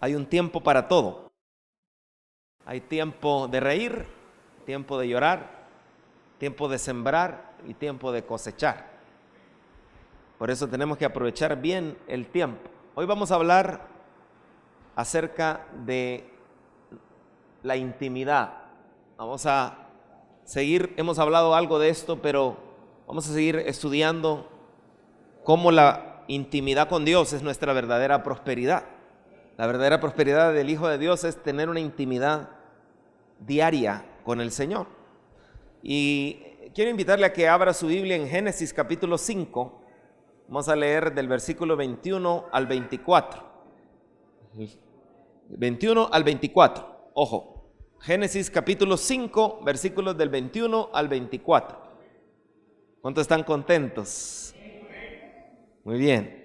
hay un tiempo para todo. Hay tiempo de reír, tiempo de llorar, tiempo de sembrar y tiempo de cosechar. Por eso tenemos que aprovechar bien el tiempo. Hoy vamos a hablar acerca de la intimidad. Vamos a seguir, hemos hablado algo de esto, pero vamos a seguir estudiando cómo la intimidad con Dios es nuestra verdadera prosperidad. La verdadera prosperidad del Hijo de Dios es tener una intimidad diaria con el Señor. Y quiero invitarle a que abra su Biblia en Génesis capítulo 5. Vamos a leer del versículo 21 al 24. 21 al 24. Ojo, Génesis capítulo 5, versículos del 21 al 24. ¿Cuántos están contentos? Muy bien.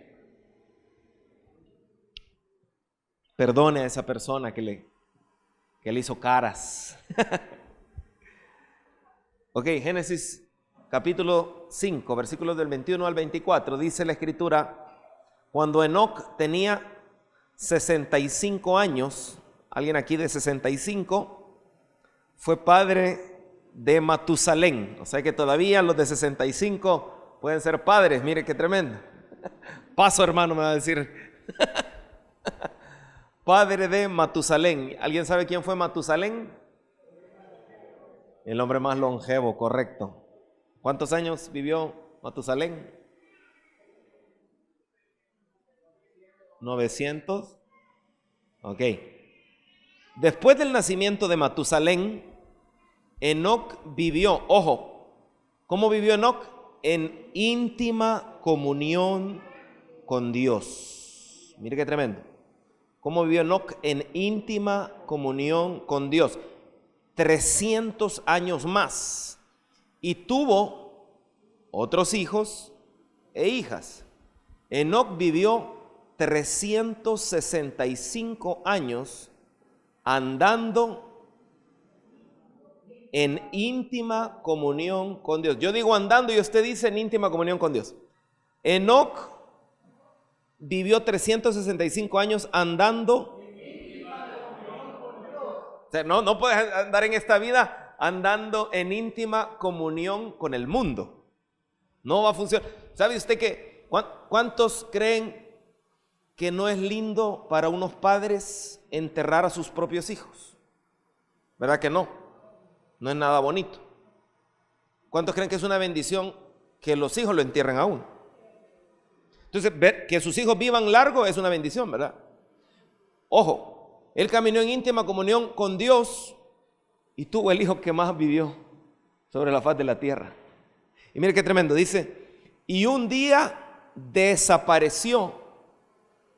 Perdone a esa persona que le hizo caras. Ok, Génesis capítulo 5, versículos del 21 al 24, dice la Escritura: cuando Enoc tenía 65 años, alguien aquí de 65, fue padre de Matusalén. O sea que todavía los de 65 pueden ser padres. Mire qué tremendo. Paso, hermano, me va a decir. Padre de Matusalén. ¿Alguien sabe quién fue Matusalén? El hombre más longevo, correcto. ¿Cuántos años vivió Matusalén? 900. Ok. Después del nacimiento de Matusalén, Enoc vivió, ojo, ¿cómo vivió Enoc? En íntima comunión con Dios. Mire qué tremendo. ¿Cómo vivió Enoc? En íntima comunión con Dios. 300 años más. Y tuvo otros hijos e hijas. Enoc vivió 365 años andando en íntima comunión con Dios. Yo digo andando y usted dice en íntima comunión con Dios. Enoc vivió 365 años andando. O sea, no puedes andar en esta vida andando en íntima comunión con el mundo. No va a funcionar. ¿Sabe usted que cuántos creen que no es lindo para unos padres enterrar a sus propios hijos? ¿Verdad que no? No es nada bonito. ¿Cuántos creen que es una bendición que los hijos lo entierren a uno? Entonces, ver que sus hijos vivan largo es una bendición, ¿verdad? Ojo, él caminó en íntima comunión con Dios y tuvo el hijo que más vivió sobre la faz de la tierra. Y mire qué tremendo, dice, y un día desapareció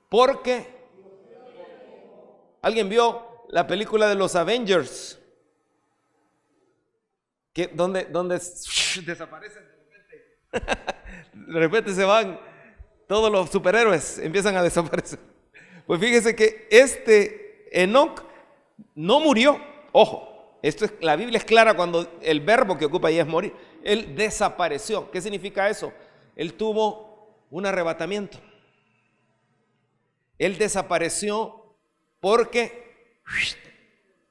porque... ¿Alguien vio la película de los Avengers? ¿Donde desaparecen de repente? De repente se van todos los superhéroes, empiezan a desaparecer. Pues fíjese que Enoc no murió. Ojo, la Biblia es clara cuando el verbo que ocupa ahí es morir. Él desapareció. ¿Qué significa eso? Él tuvo un arrebatamiento. Él desapareció porque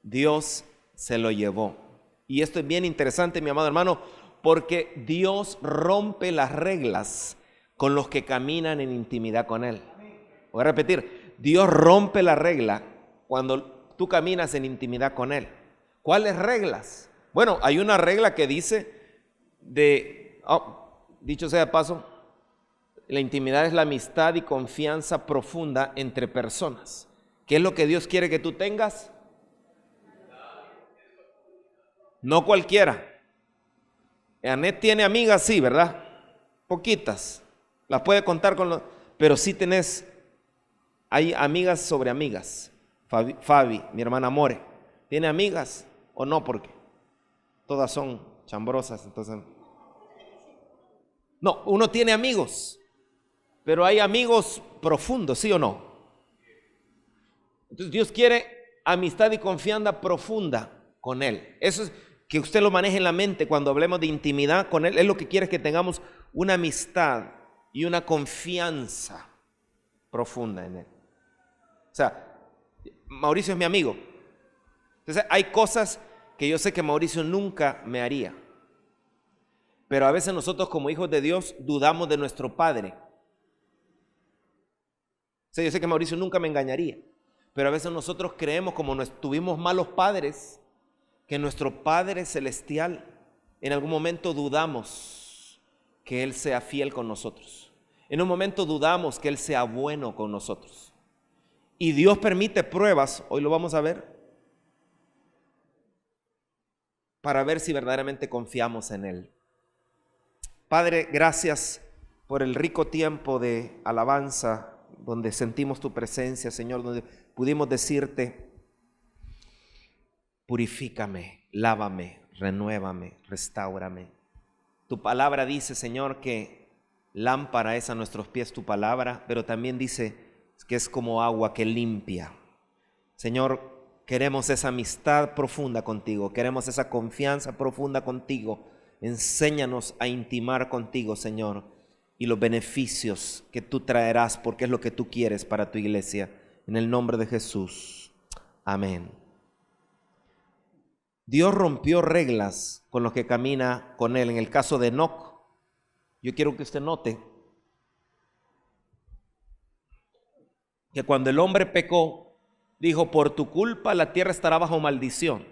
Dios se lo llevó. Y esto es bien interesante, mi amado hermano, porque Dios rompe las reglas con los que caminan en intimidad con Él. Voy a repetir, Dios rompe la regla cuando tú caminas en intimidad con Él. ¿Cuáles reglas? Bueno, hay una regla que dice dicho sea de paso, la intimidad es la amistad y confianza profunda entre personas. ¿Qué es lo que Dios quiere que tú tengas? No cualquiera. Anet tiene amigas, sí, ¿verdad? Poquitas. Las puede contar pero sí hay amigas sobre amigas. Fabi, mi hermana More, ¿tiene amigas o no? Porque todas son chambrosas, entonces. No, uno tiene amigos, pero hay amigos profundos, ¿sí o no? Entonces Dios quiere amistad y confianza profunda con Él. Eso es que usted lo maneje en la mente cuando hablemos de intimidad con Él. Es lo que quiere, que tengamos una amistad y una confianza profunda en Él. O sea, Mauricio es mi amigo. Entonces hay cosas que yo sé que Mauricio nunca me haría. Pero a veces nosotros como hijos de Dios dudamos de nuestro Padre. O sea, yo sé que Mauricio nunca me engañaría. Pero a veces nosotros creemos, como tuvimos malos padres, que nuestro Padre Celestial, en algún momento dudamos que Él sea fiel con nosotros. En un momento dudamos que Él sea bueno con nosotros. Y Dios permite pruebas, hoy lo vamos a ver, para ver si verdaderamente confiamos en Él. Padre, gracias por el rico tiempo de alabanza, donde sentimos tu presencia, Señor, donde pudimos decirte: purifícame, lávame, renuévame, restáurame. Tu palabra dice, Señor, que lámpara es a nuestros pies tu palabra, pero también dice que es como agua que limpia. Señor, queremos esa amistad profunda contigo, queremos esa confianza profunda contigo. Enséñanos a intimar contigo, Señor, y los beneficios que tú traerás, porque es lo que tú quieres para tu iglesia. En el nombre de Jesús. Amén. Dios rompió reglas con los que camina con Él. En el caso de Enoc, yo quiero que usted note que cuando el hombre pecó, dijo: por tu culpa la tierra estará bajo maldición,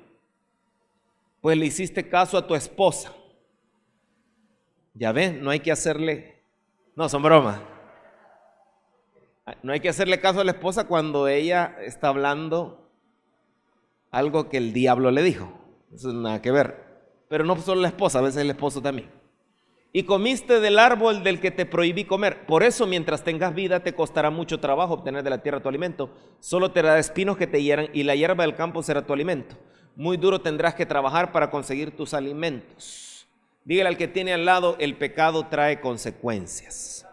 pues le hiciste caso a tu esposa. Ya ven, no hay que hacerle, no, son bromas. No hay que hacerle caso a la esposa cuando ella está hablando algo que el diablo le dijo. Eso no nada que ver. Pero no solo la esposa, a veces el esposo también. Y comiste del árbol del que te prohibí comer. Por eso, mientras tengas vida, te costará mucho trabajo obtener de la tierra tu alimento. Solo te dará espinos que te hieran, y la hierba del campo será tu alimento. Muy duro tendrás que trabajar para conseguir tus alimentos. Dígale al que tiene al lado: el pecado trae consecuencias.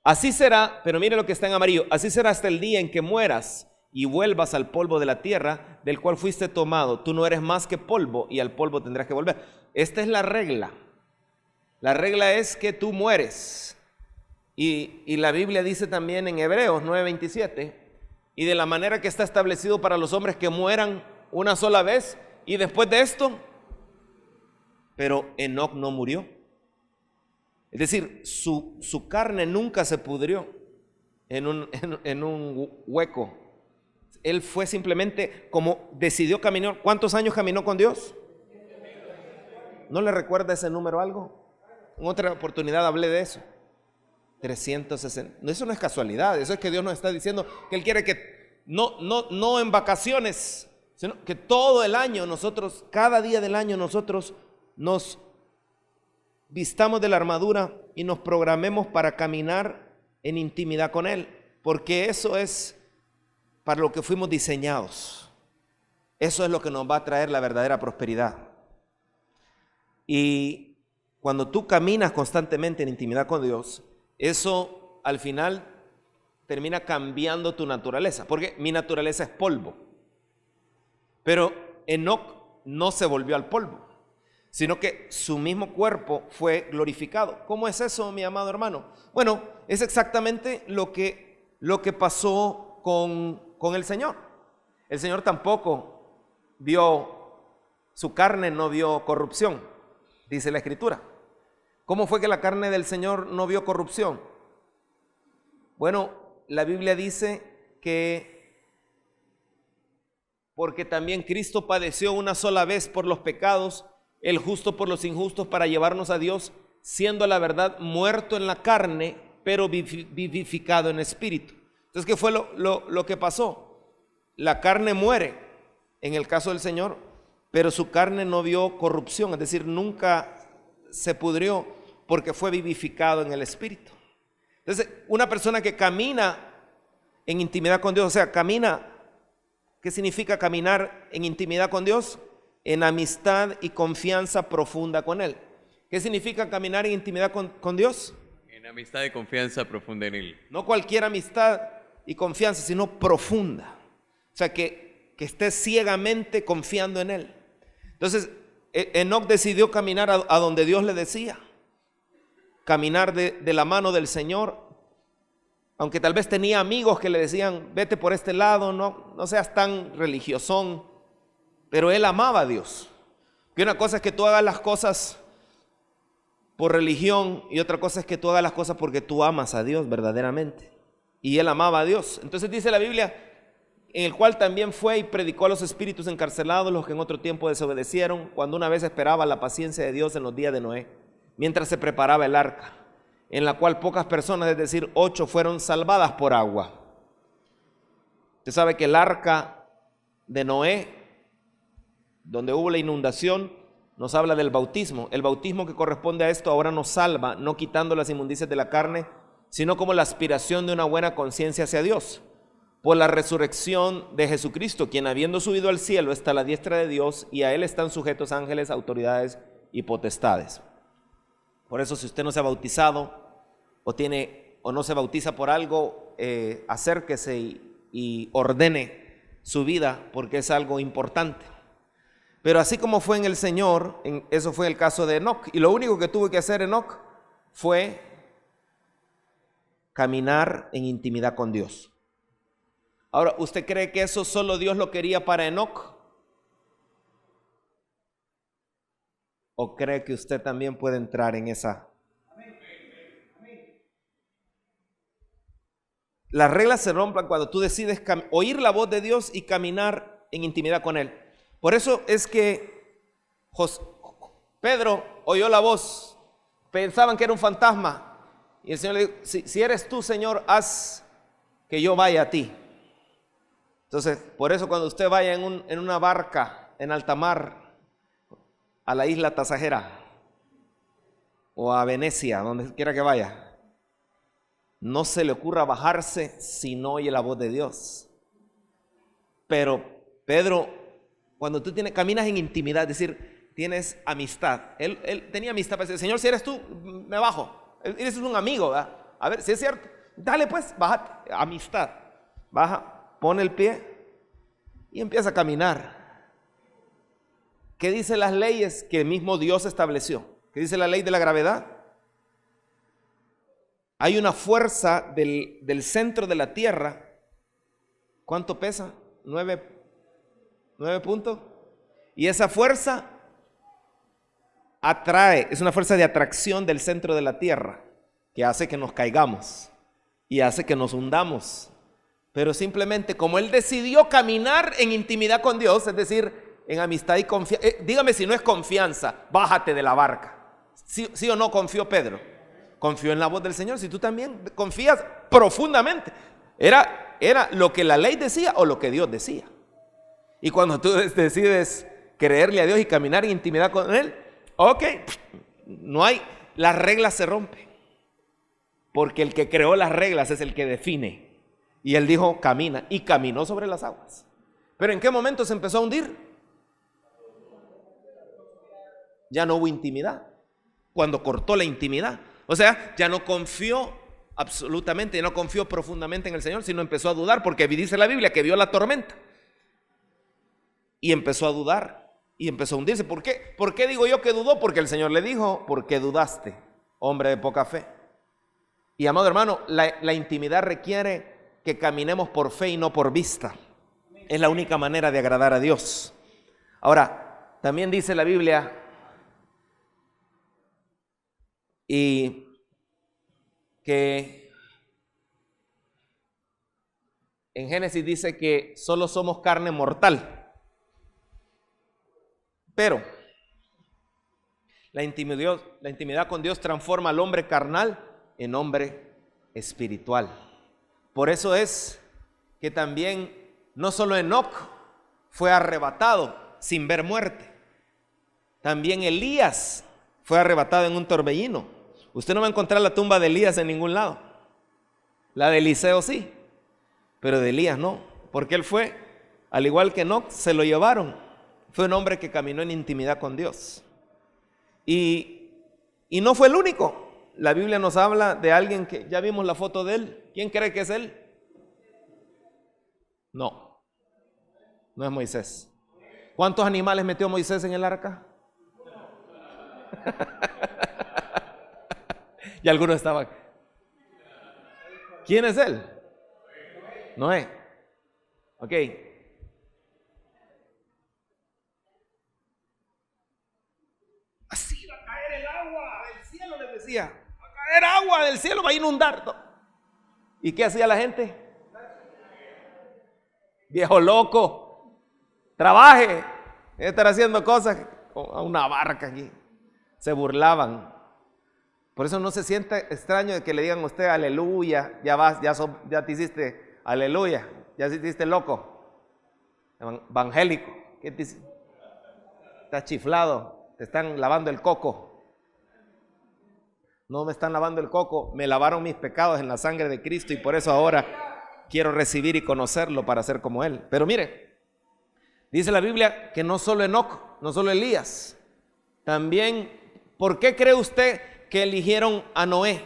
Así será, pero mire lo que está en amarillo: así será hasta el día en que mueras y vuelvas al polvo de la tierra, del cual fuiste tomado. Tú no eres más que polvo, y al polvo tendrás que volver. Esta es la regla. La regla es que tú mueres. Y la Biblia dice también en Hebreos 9:27, y de la manera que está establecido para los hombres que mueran una sola vez, y después de esto, pero Enoc no murió. Es decir, su carne nunca se pudrió en un hueco. Él fue simplemente como decidió caminar. ¿Cuántos años caminó con Dios? ¿No le recuerda ese número algo? En otra oportunidad hablé de eso. 360. No, eso no es casualidad. Eso es que Dios nos está diciendo que Él quiere que no en vacaciones, sino que todo el año nosotros, cada día del año nosotros nos vistamos de la armadura y nos programemos para caminar en intimidad con Él, porque eso es para lo que fuimos diseñados. Eso es lo que nos va a traer la verdadera prosperidad. Y cuando tú caminas constantemente en intimidad con Dios, eso al final termina cambiando tu naturaleza, porque mi naturaleza es polvo. Pero Enoc no se volvió al polvo, sino que su mismo cuerpo fue glorificado. ¿Cómo es eso, mi amado hermano? Bueno, es exactamente lo que pasó con el Señor. El Señor tampoco vio, su carne no vio corrupción, dice la Escritura. ¿Cómo fue que la carne del Señor no vio corrupción? Bueno, la Biblia dice que porque también Cristo padeció una sola vez por los pecados, el justo por los injustos, para llevarnos a Dios, siendo a la verdad muerto en la carne, pero vivificado en espíritu. Entonces, ¿qué fue lo que pasó? La carne muere, en el caso del Señor, pero su carne no vio corrupción, es decir, nunca se pudrió, porque fue vivificado en el espíritu. Entonces, una persona que camina en intimidad con Dios, o sea, camina. ¿Qué significa caminar en intimidad con Dios? En amistad y confianza profunda con Él. ¿Qué significa caminar en intimidad con Dios? En amistad y confianza profunda en Él. No cualquier amistad y confianza, sino profunda. O sea, que estés ciegamente confiando en Él. Entonces, Enoc decidió caminar a donde Dios le decía. Caminar de la mano del Señor. aunque tal vez tenía amigos que le decían, vete por este lado, no seas tan religiosón, pero él amaba a Dios. Que una cosa es que tú hagas las cosas por religión y otra cosa es que tú hagas las cosas porque tú amas a Dios verdaderamente. Y él amaba a Dios. Entonces dice la Biblia, en el cual también fue y predicó a los espíritus encarcelados, los que en otro tiempo desobedecieron, cuando una vez esperaba la paciencia de Dios en los días de Noé, mientras se preparaba el arca, en la cual pocas personas, es decir, 8, fueron salvadas por agua. Usted sabe que el arca de Noé, donde hubo la inundación, nos habla del bautismo. El bautismo que corresponde a esto ahora nos salva, no quitando las inmundicias de la carne, sino como la aspiración de una buena conciencia hacia Dios, por la resurrección de Jesucristo, quien habiendo subido al cielo está a la diestra de Dios, y a él están sujetos ángeles, autoridades y potestades. Por eso, si usted no se ha bautizado o no se bautiza por algo, acérquese y ordene su vida, porque es algo importante. Pero así como fue en el Señor, eso fue el caso de Enoc, y lo único que tuvo que hacer Enoc fue caminar en intimidad con Dios. Ahora, ¿usted cree que eso solo Dios lo quería para Enoc? ¿O cree que usted también puede entrar en esa? Las reglas se rompen cuando tú decides oír la voz de Dios y caminar en intimidad con Él. Por eso es que Pedro oyó la voz, pensaban que era un fantasma, y el Señor le dijo, si eres tú, Señor, haz que yo vaya a ti. Entonces, por eso cuando usted vaya en una barca en alta mar a la isla Tasajera o a Venecia, donde quiera que vaya, no se le ocurra bajarse si no oye la voz de Dios. Pero Pedro, cuando tú caminas en intimidad, es decir, tienes amistad. Él tenía amistad para decir, Señor, si eres tú, me bajo. Eres un amigo, ¿verdad? A ver, si es cierto, dale pues, bájate, amistad. Baja, pone el pie y empieza a caminar. ¿Qué dicen las leyes que mismo Dios estableció? ¿Qué dice la ley de la gravedad? Hay una fuerza del centro de la Tierra. ¿Cuánto pesa? 9 puntos. Y esa fuerza atrae, es una fuerza de atracción del centro de la Tierra, que hace que nos caigamos y hace que nos hundamos. Pero simplemente como él decidió caminar en intimidad con Dios, es decir, en amistad y confianza. Dígame si no es confianza, bájate de la barca. ¿Sí o no confió Pedro? Confió en la voz del Señor. Si tú también confías profundamente, era lo que la ley decía o lo que Dios decía. Y cuando tú decides creerle a Dios y caminar en intimidad con Él, ok, no hay, las reglas se rompen. Porque el que creó las reglas es el que define. Y Él dijo, camina, y caminó sobre las aguas. Pero ¿en qué momento se empezó a hundir? Ya no hubo intimidad. Cuando cortó la intimidad, o sea, ya no confió absolutamente, ya no confió profundamente en el Señor, sino empezó a dudar, porque dice la Biblia que vio la tormenta y empezó a dudar y empezó a hundirse. ¿Por qué? ¿Por qué digo yo que dudó? Porque el Señor le dijo, ¿por qué dudaste, hombre de poca fe? Y amado hermano, la intimidad requiere que caminemos por fe y no por vista. Es la única manera de agradar a Dios. Ahora, también dice la Biblia, y que en Génesis dice que solo somos carne mortal. Pero la intimidad con Dios transforma al hombre carnal en hombre espiritual. Por eso es que también no solo Enoc fue arrebatado sin ver muerte, también Elías fue arrebatado en un torbellino. Usted no va a encontrar la tumba de Elías en ningún lado. La de Eliseo sí, pero de Elías no, porque él fue, al igual que Enoc, se lo llevaron. Fue un hombre que caminó en intimidad con Dios. Y no fue el único. La Biblia nos habla de alguien que ya vimos la foto de él. ¿Quién cree que es él? No es Moisés. ¿Cuántos animales metió Moisés en el arca? Y algunos estaban. ¿Quién es él? Noé. Ok. Así va a caer el agua del cielo, les decía. Va a caer agua del cielo, va a inundar todo. ¿Y qué hacía la gente? Viejo loco, trabaje. Debe estar haciendo cosas a una barca aquí. Se burlaban. Por eso no se sienta extraño de que le digan a usted aleluya, ya vas, ya te hiciste aleluya, ya te hiciste loco, evangélico. ¿Qué te dice? Estás chiflado, te están lavando el coco. No me están lavando el coco, me lavaron mis pecados en la sangre de Cristo y por eso ahora quiero recibir y conocerlo para ser como Él. Pero mire, dice la Biblia que no solo Enoc, no solo Elías, también, ¿por qué cree usted que eligieron a Noé?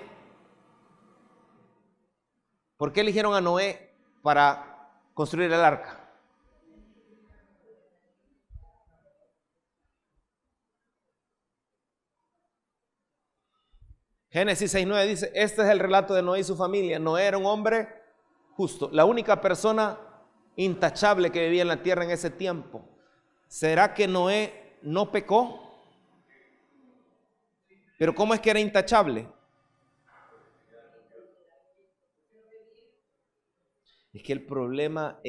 ¿Por qué eligieron a Noé para construir el arca? Génesis 6:9 dice, este es el relato de Noé y su familia. Noé era un hombre justo, la única persona intachable que vivía en la tierra en ese tiempo. ¿Será que Noé no pecó? Pero ¿cómo es que era intachable? Es que el problema,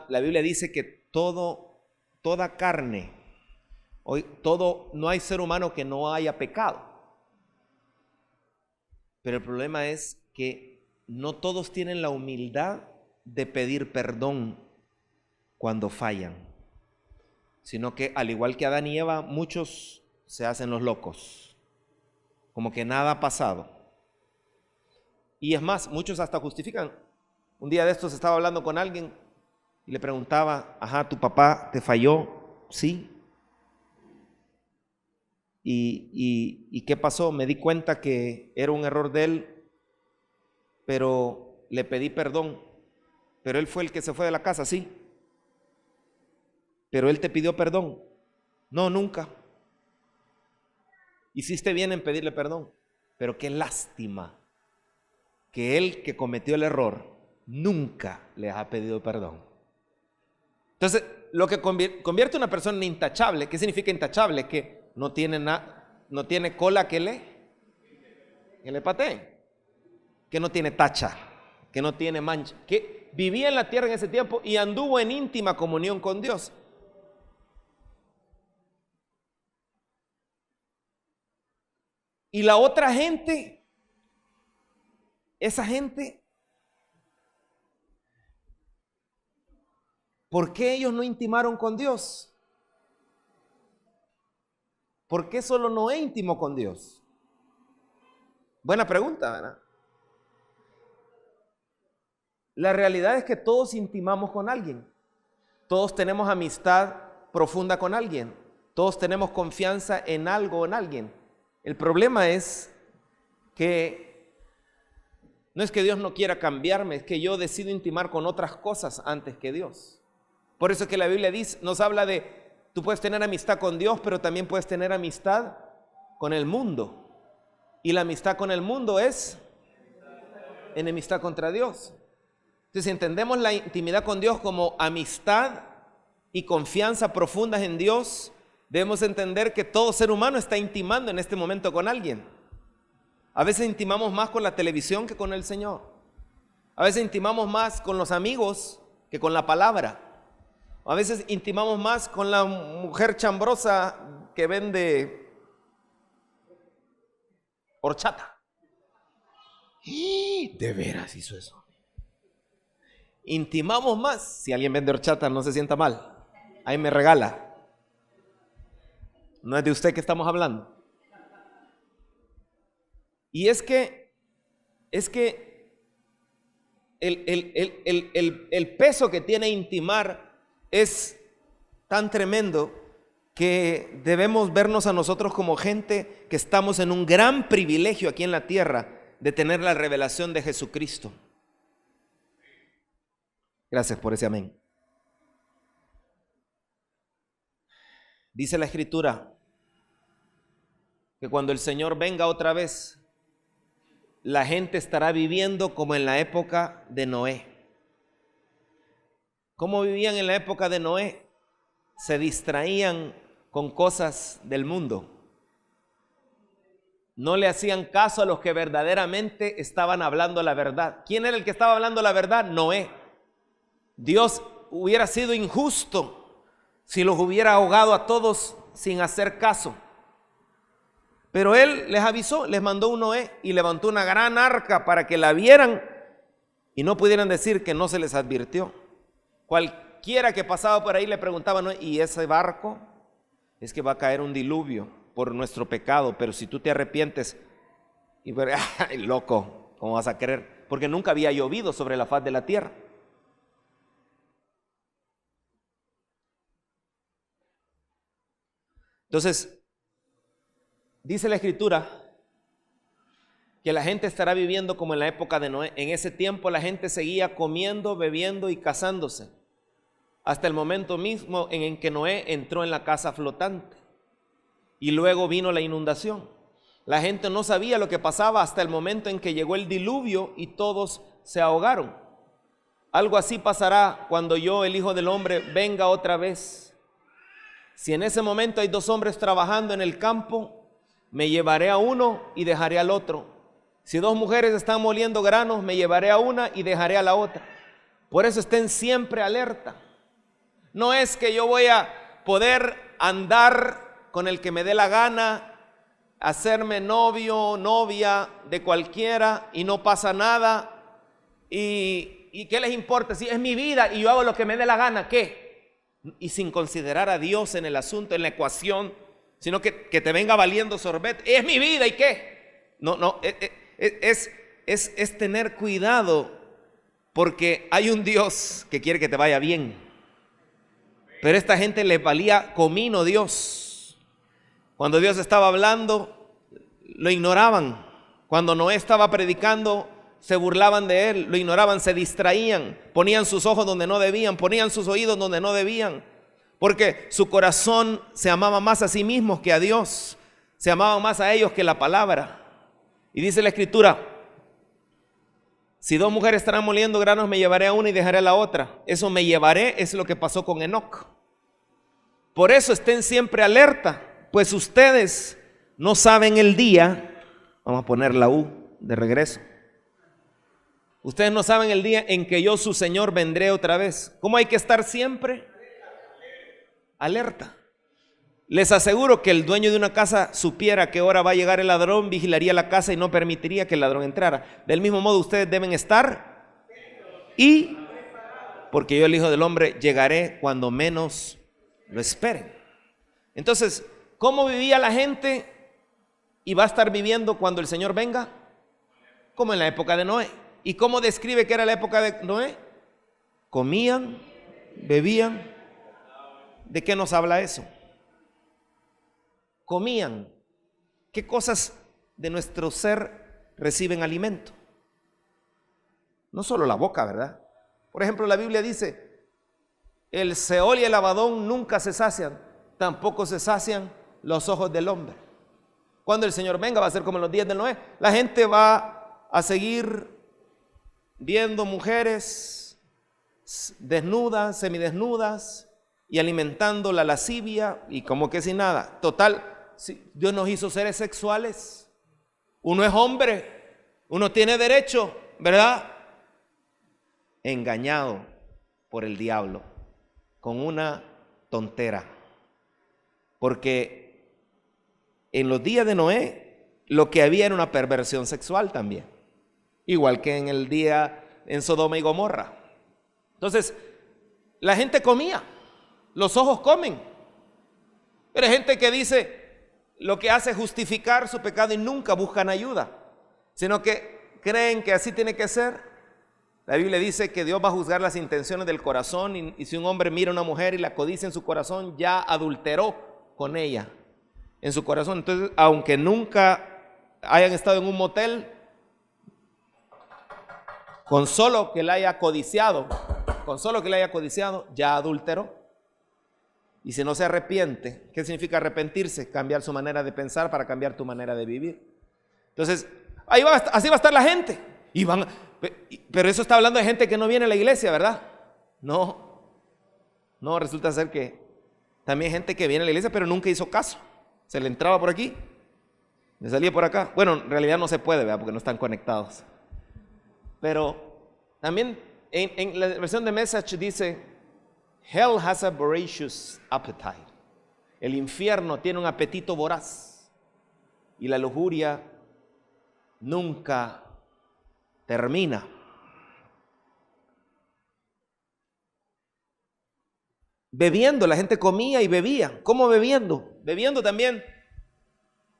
la Biblia dice que toda carne, no hay ser humano que no haya pecado. Pero el problema es que no todos tienen la humildad de pedir perdón cuando fallan, sino que al igual que Adán y Eva, muchos se hacen los locos, como que nada ha pasado. Y es más, muchos hasta justifican. Un día de estos estaba hablando con alguien y le preguntaba, ajá, ¿tu papá te falló? Sí. ¿Y qué pasó? Me di cuenta que era un error de él, pero le pedí perdón. Pero él fue el que se fue de la casa, sí. Pero él te pidió perdón. No, nunca. Hiciste bien en pedirle perdón, pero qué lástima que él que cometió el error nunca le ha pedido perdón. Entonces, lo que convierte a una persona en intachable, ¿qué significa intachable? Que no tiene cola que le patee, que no tiene tacha, que no tiene mancha, que vivía en la tierra en ese tiempo y anduvo en íntima comunión con Dios. Y la otra gente, esa gente, ¿por qué ellos no intimaron con Dios? ¿Por qué solo Noé intimó con Dios? Buena pregunta, ¿verdad? La realidad es que todos intimamos con alguien. Todos tenemos amistad profunda con alguien. Todos tenemos confianza en algo o en alguien. El problema es que no es que Dios no quiera cambiarme, es que yo decido intimar con otras cosas antes que Dios. Por eso es que la Biblia nos habla de, tú puedes tener amistad con Dios, pero también puedes tener amistad con el mundo. Y la amistad con el mundo es enemistad contra Dios. Entonces, si entendemos la intimidad con Dios como amistad y confianza profundas en Dios, debemos entender que todo ser humano está intimando en este momento con alguien. A veces intimamos más con la televisión que con el Señor. A veces intimamos más con los amigos que con la palabra. A veces intimamos más con la mujer chambrosa que vende horchata. ¿De veras hizo eso? Intimamos más. Si alguien vende horchata, no se sienta mal. Ahí me regala. No es de usted que estamos hablando. Y es que el peso que tiene intimar es tan tremendo que debemos vernos a nosotros como gente que estamos en un gran privilegio aquí en la tierra de tener la revelación de Jesucristo. Gracias por ese amén. Dice la Escritura que cuando el Señor venga otra vez, la gente estará viviendo como en la época de Noé. ¿Cómo vivían en la época de Noé? Se distraían con cosas del mundo. No le hacían caso a los que verdaderamente estaban hablando la verdad. ¿Quién era el que estaba hablando la verdad? Noé. Dios hubiera sido injusto si los hubiera ahogado a todos sin hacer caso. Pero Él les avisó, les mandó un Noé y levantó una gran arca para que la vieran y no pudieran decir que no se les advirtió. Cualquiera que pasaba por ahí le preguntaba, ¿no? ¿Y ese barco? Es que va a caer un diluvio por nuestro pecado, pero si tú te arrepientes, y ¡ay, loco! ¿Cómo vas a creer? Porque nunca había llovido sobre la faz de la tierra. Entonces, dice la Escritura que la gente estará viviendo como en la época de Noé. En ese tiempo la gente seguía comiendo, bebiendo y casándose, hasta el momento mismo en que Noé entró en la casa flotante. Y luego vino la inundación. La gente no sabía lo que pasaba hasta el momento en que llegó el diluvio y todos se ahogaron. Algo así pasará cuando yo, el Hijo del Hombre, venga otra vez. Si en ese momento hay dos hombres trabajando en el campo, me llevaré a uno y dejaré al otro. Si dos mujeres están moliendo granos, me llevaré a una y dejaré a la otra. Por eso estén siempre alerta. No es que yo voy a poder andar con el que me dé la gana, hacerme novio o novia de cualquiera y no pasa nada. ¿Y qué les importa? Si es mi vida y yo hago lo que me dé la gana, ¿qué? Y sin considerar a Dios en el asunto, en la ecuación, sino que te venga valiendo sorbete. Es mi vida, ¿y qué? No, es tener cuidado, porque hay un Dios que quiere que te vaya bien. Pero a esta gente le valía comino Dios. Cuando Dios estaba hablando, lo ignoraban. Cuando Noé estaba predicando, se burlaban de él, lo ignoraban, se distraían, ponían sus ojos donde no debían, ponían sus oídos donde no debían, porque su corazón se amaba más a sí mismos que a Dios, se amaban más a ellos que la palabra. Y dice la Escritura, si dos mujeres estarán moliendo granos, me llevaré a una y dejaré a la otra. Eso me llevaré es lo que pasó con Enoc. Por eso estén siempre alerta, pues ustedes no saben el día, vamos a poner la U de regreso. Ustedes no saben el día en que yo, su Señor, vendré otra vez. ¿Cómo hay que estar siempre? Alerta. Les aseguro que el dueño de una casa supiera que hora va a llegar el ladrón, vigilaría la casa y no permitiría que el ladrón entrara. Del mismo modo ustedes deben estar y porque yo, el Hijo del Hombre, llegaré cuando menos lo esperen. Entonces, ¿cómo vivía la gente y va a estar viviendo cuando el Señor venga? Como en la época de Noé. ¿Y cómo describe que era la época de Noé? Comían, bebían. ¿De qué nos habla eso? Comían. ¿Qué cosas de nuestro ser reciben alimento? No solo la boca, ¿verdad? Por ejemplo, la Biblia dice, el Seol y el Abadón nunca se sacian, tampoco se sacian los ojos del hombre. Cuando el Señor venga va a ser como en los días de Noé. La gente va a seguir viendo mujeres desnudas, semidesnudas y alimentando la lascivia y como que sin nada. Total, Dios nos hizo seres sexuales. Uno es hombre, uno tiene derecho, ¿verdad? Engañado por el diablo con una tontera. Porque en los días de Noé lo que había era una perversión sexual también. Igual que en el día en Sodoma y Gomorra. Entonces, la gente comía, los ojos comen. Pero hay gente que dice, lo que hace es justificar su pecado y nunca buscan ayuda, sino que creen que así tiene que ser. La Biblia dice que Dios va a juzgar las intenciones del corazón y si un hombre mira a una mujer y la codicia en su corazón, ya adulteró con ella en su corazón. Entonces, aunque nunca hayan estado en un motel, con solo que la haya codiciado, ya adulteró. Y si no se arrepiente, ¿qué significa arrepentirse? Cambiar su manera de pensar para cambiar tu manera de vivir. Entonces, Así va a estar la gente. Pero eso está hablando de gente que no viene a la iglesia, ¿verdad? No, resulta ser que también hay gente que viene a la iglesia pero nunca hizo caso. Se le entraba por aquí, le salía por acá. Bueno, en realidad no se puede, ¿verdad? Porque no están conectados. Pero también en la versión de Message dice, Hell has a voracious appetite. El infierno tiene un apetito voraz y la lujuria nunca termina. Bebiendo, la gente comía y bebía. ¿Cómo bebiendo? Bebiendo también.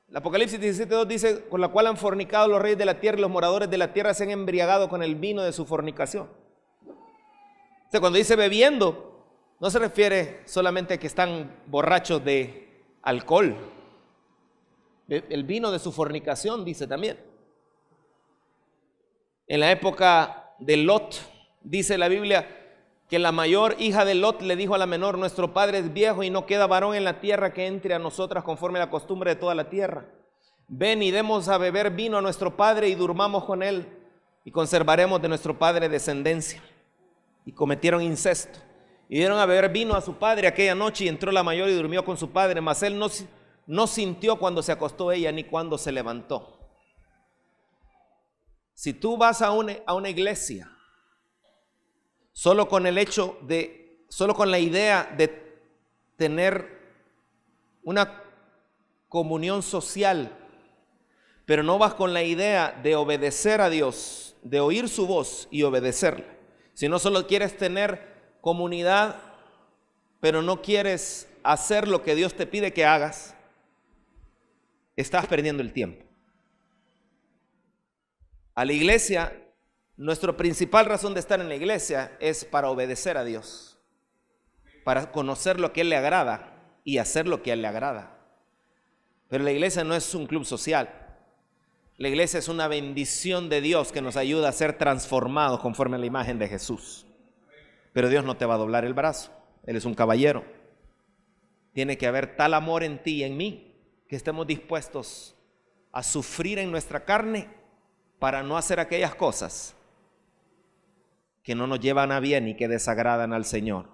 El Apocalipsis 17:2 dice, con la cual han fornicado los reyes de la tierra y los moradores de la tierra se han embriagado con el vino de su fornicación. O sea, cuando dice bebiendo, no se refiere solamente a que están borrachos de alcohol. El vino de su fornicación, dice también. En la época de Lot, dice la Biblia, que la mayor hija de Lot le dijo a la menor, nuestro padre es viejo y no queda varón en la tierra que entre a nosotras conforme a la costumbre de toda la tierra. Ven y demos a beber vino a nuestro padre y durmamos con él y conservaremos de nuestro padre descendencia. Y cometieron incesto. Y dieron a beber vino a su padre aquella noche y entró la mayor y durmió con su padre, mas él no sintió cuando se acostó ella ni cuando se levantó. Si tú vas a una iglesia solo con la idea de tener una comunión social, pero no vas con la idea de obedecer a Dios, de oír su voz y obedecerle, sino solo quieres tener comunidad, pero no quieres hacer lo que Dios te pide que hagas, estás perdiendo el tiempo. A la iglesia, nuestra principal razón de estar en la iglesia es para obedecer a Dios, para conocer lo que a Él le agrada y hacer lo que a Él le agrada. Pero la iglesia no es un club social. La iglesia es una bendición de Dios que nos ayuda a ser transformados conforme a la imagen de Jesús. Pero Dios no te va a doblar el brazo. Él es un caballero. Tiene que haber tal amor en ti y en mí que estemos dispuestos a sufrir en nuestra carne para no hacer aquellas cosas que no nos llevan a bien y que desagradan al Señor.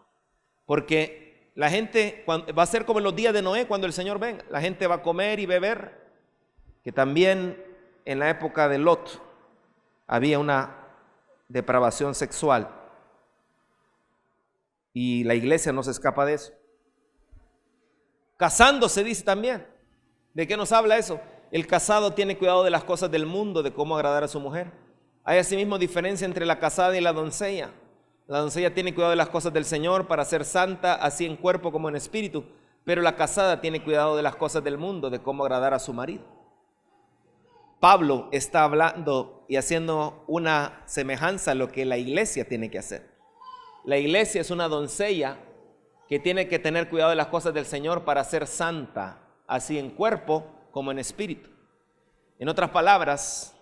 Porque la gente va a ser como en los días de Noé cuando el Señor venga. La gente va a comer y beber, que también en la época de Lot había una depravación sexual. Y la iglesia no se escapa de eso. Casándose, dice también. ¿De qué nos habla eso? El casado tiene cuidado de las cosas del mundo, de cómo agradar a su mujer. Hay asimismo diferencia entre la casada y la doncella. La doncella tiene cuidado de las cosas del Señor para ser santa, así en cuerpo como en espíritu. Pero la casada tiene cuidado de las cosas del mundo, de cómo agradar a su marido. Pablo está hablando y haciendo una semejanza a lo que la iglesia tiene que hacer. La iglesia es una doncella que tiene que tener cuidado de las cosas del Señor para ser santa, así en cuerpo como en espíritu. En otras palabras,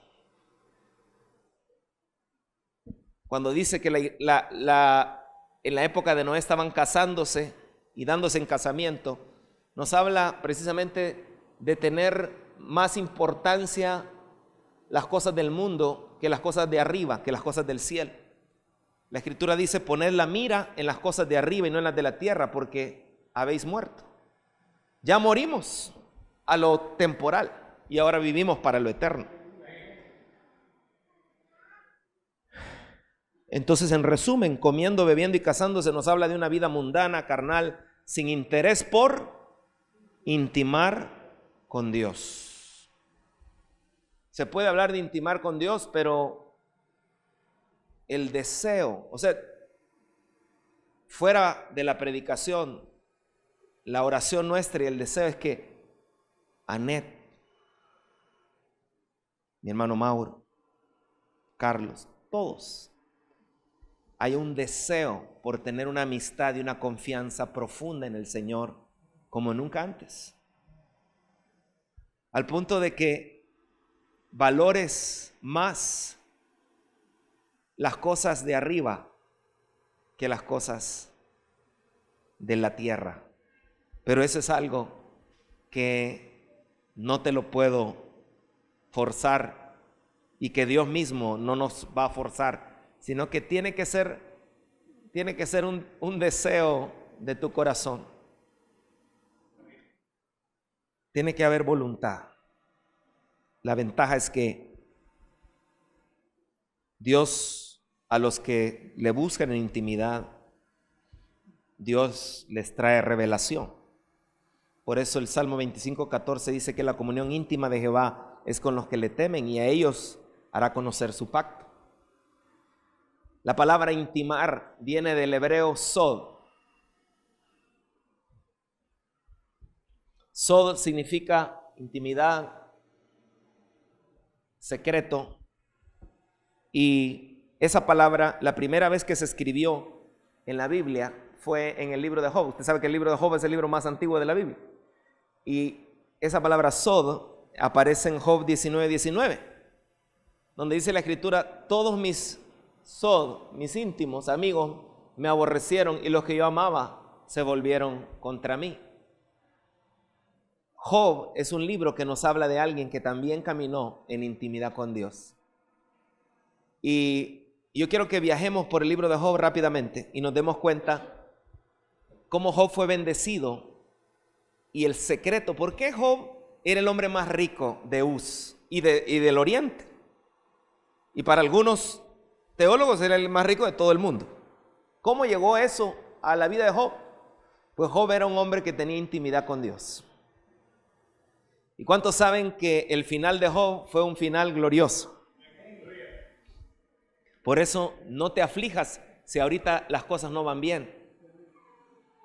cuando dice que en la época de Noé estaban casándose y dándose en casamiento, nos habla precisamente de tener más importancia las cosas del mundo que las cosas de arriba, que las cosas del cielo. La Escritura dice, poned la mira en las cosas de arriba y no en las de la tierra, porque habéis muerto. Ya morimos a lo temporal y ahora vivimos para lo eterno. Entonces, en resumen, comiendo, bebiendo y casándose nos habla de una vida mundana, carnal, sin interés por intimar con Dios. Se puede hablar de intimar con Dios, pero el deseo, o sea, fuera de la predicación, la oración nuestra y el deseo es que Anet, mi hermano Mauro, Carlos, todos, hay un deseo por tener una amistad y una confianza profunda en el Señor como nunca antes. Al punto de que valores más las cosas de arriba que las cosas de la tierra. Pero eso es algo que no te lo puedo forzar y que Dios mismo no nos va a forzar, sino que tiene que ser un deseo de tu corazón. Tiene que haber voluntad. La ventaja es que Dios, a los que le buscan en intimidad, Dios les trae revelación. Por eso el Salmo 25:14 dice que la comunión íntima de Jehová es con los que le temen y a ellos hará conocer su pacto. La palabra intimar viene del hebreo sod. Sod significa intimidad, secreto, y esa palabra, la primera vez que se escribió en la Biblia fue en el libro de Job. Usted sabe que el libro de Job es el libro más antiguo de la Biblia. Y esa palabra sod aparece en Job 19:19, donde dice la escritura: todos mis sod, mis íntimos amigos, me aborrecieron y los que yo amaba se volvieron contra mí. Job es un libro que nos habla de alguien que también caminó en intimidad con Dios. Y yo quiero que viajemos por el libro de Job rápidamente y nos demos cuenta cómo Job fue bendecido y el secreto. ¿Por qué Job era el hombre más rico de Uz y del Oriente? Y para algunos teólogos era el más rico de todo el mundo. ¿Cómo llegó eso a la vida de Job? Pues Job era un hombre que tenía intimidad con Dios. ¿Y cuántos saben que el final de Job fue un final glorioso? Por eso no te aflijas si ahorita las cosas no van bien,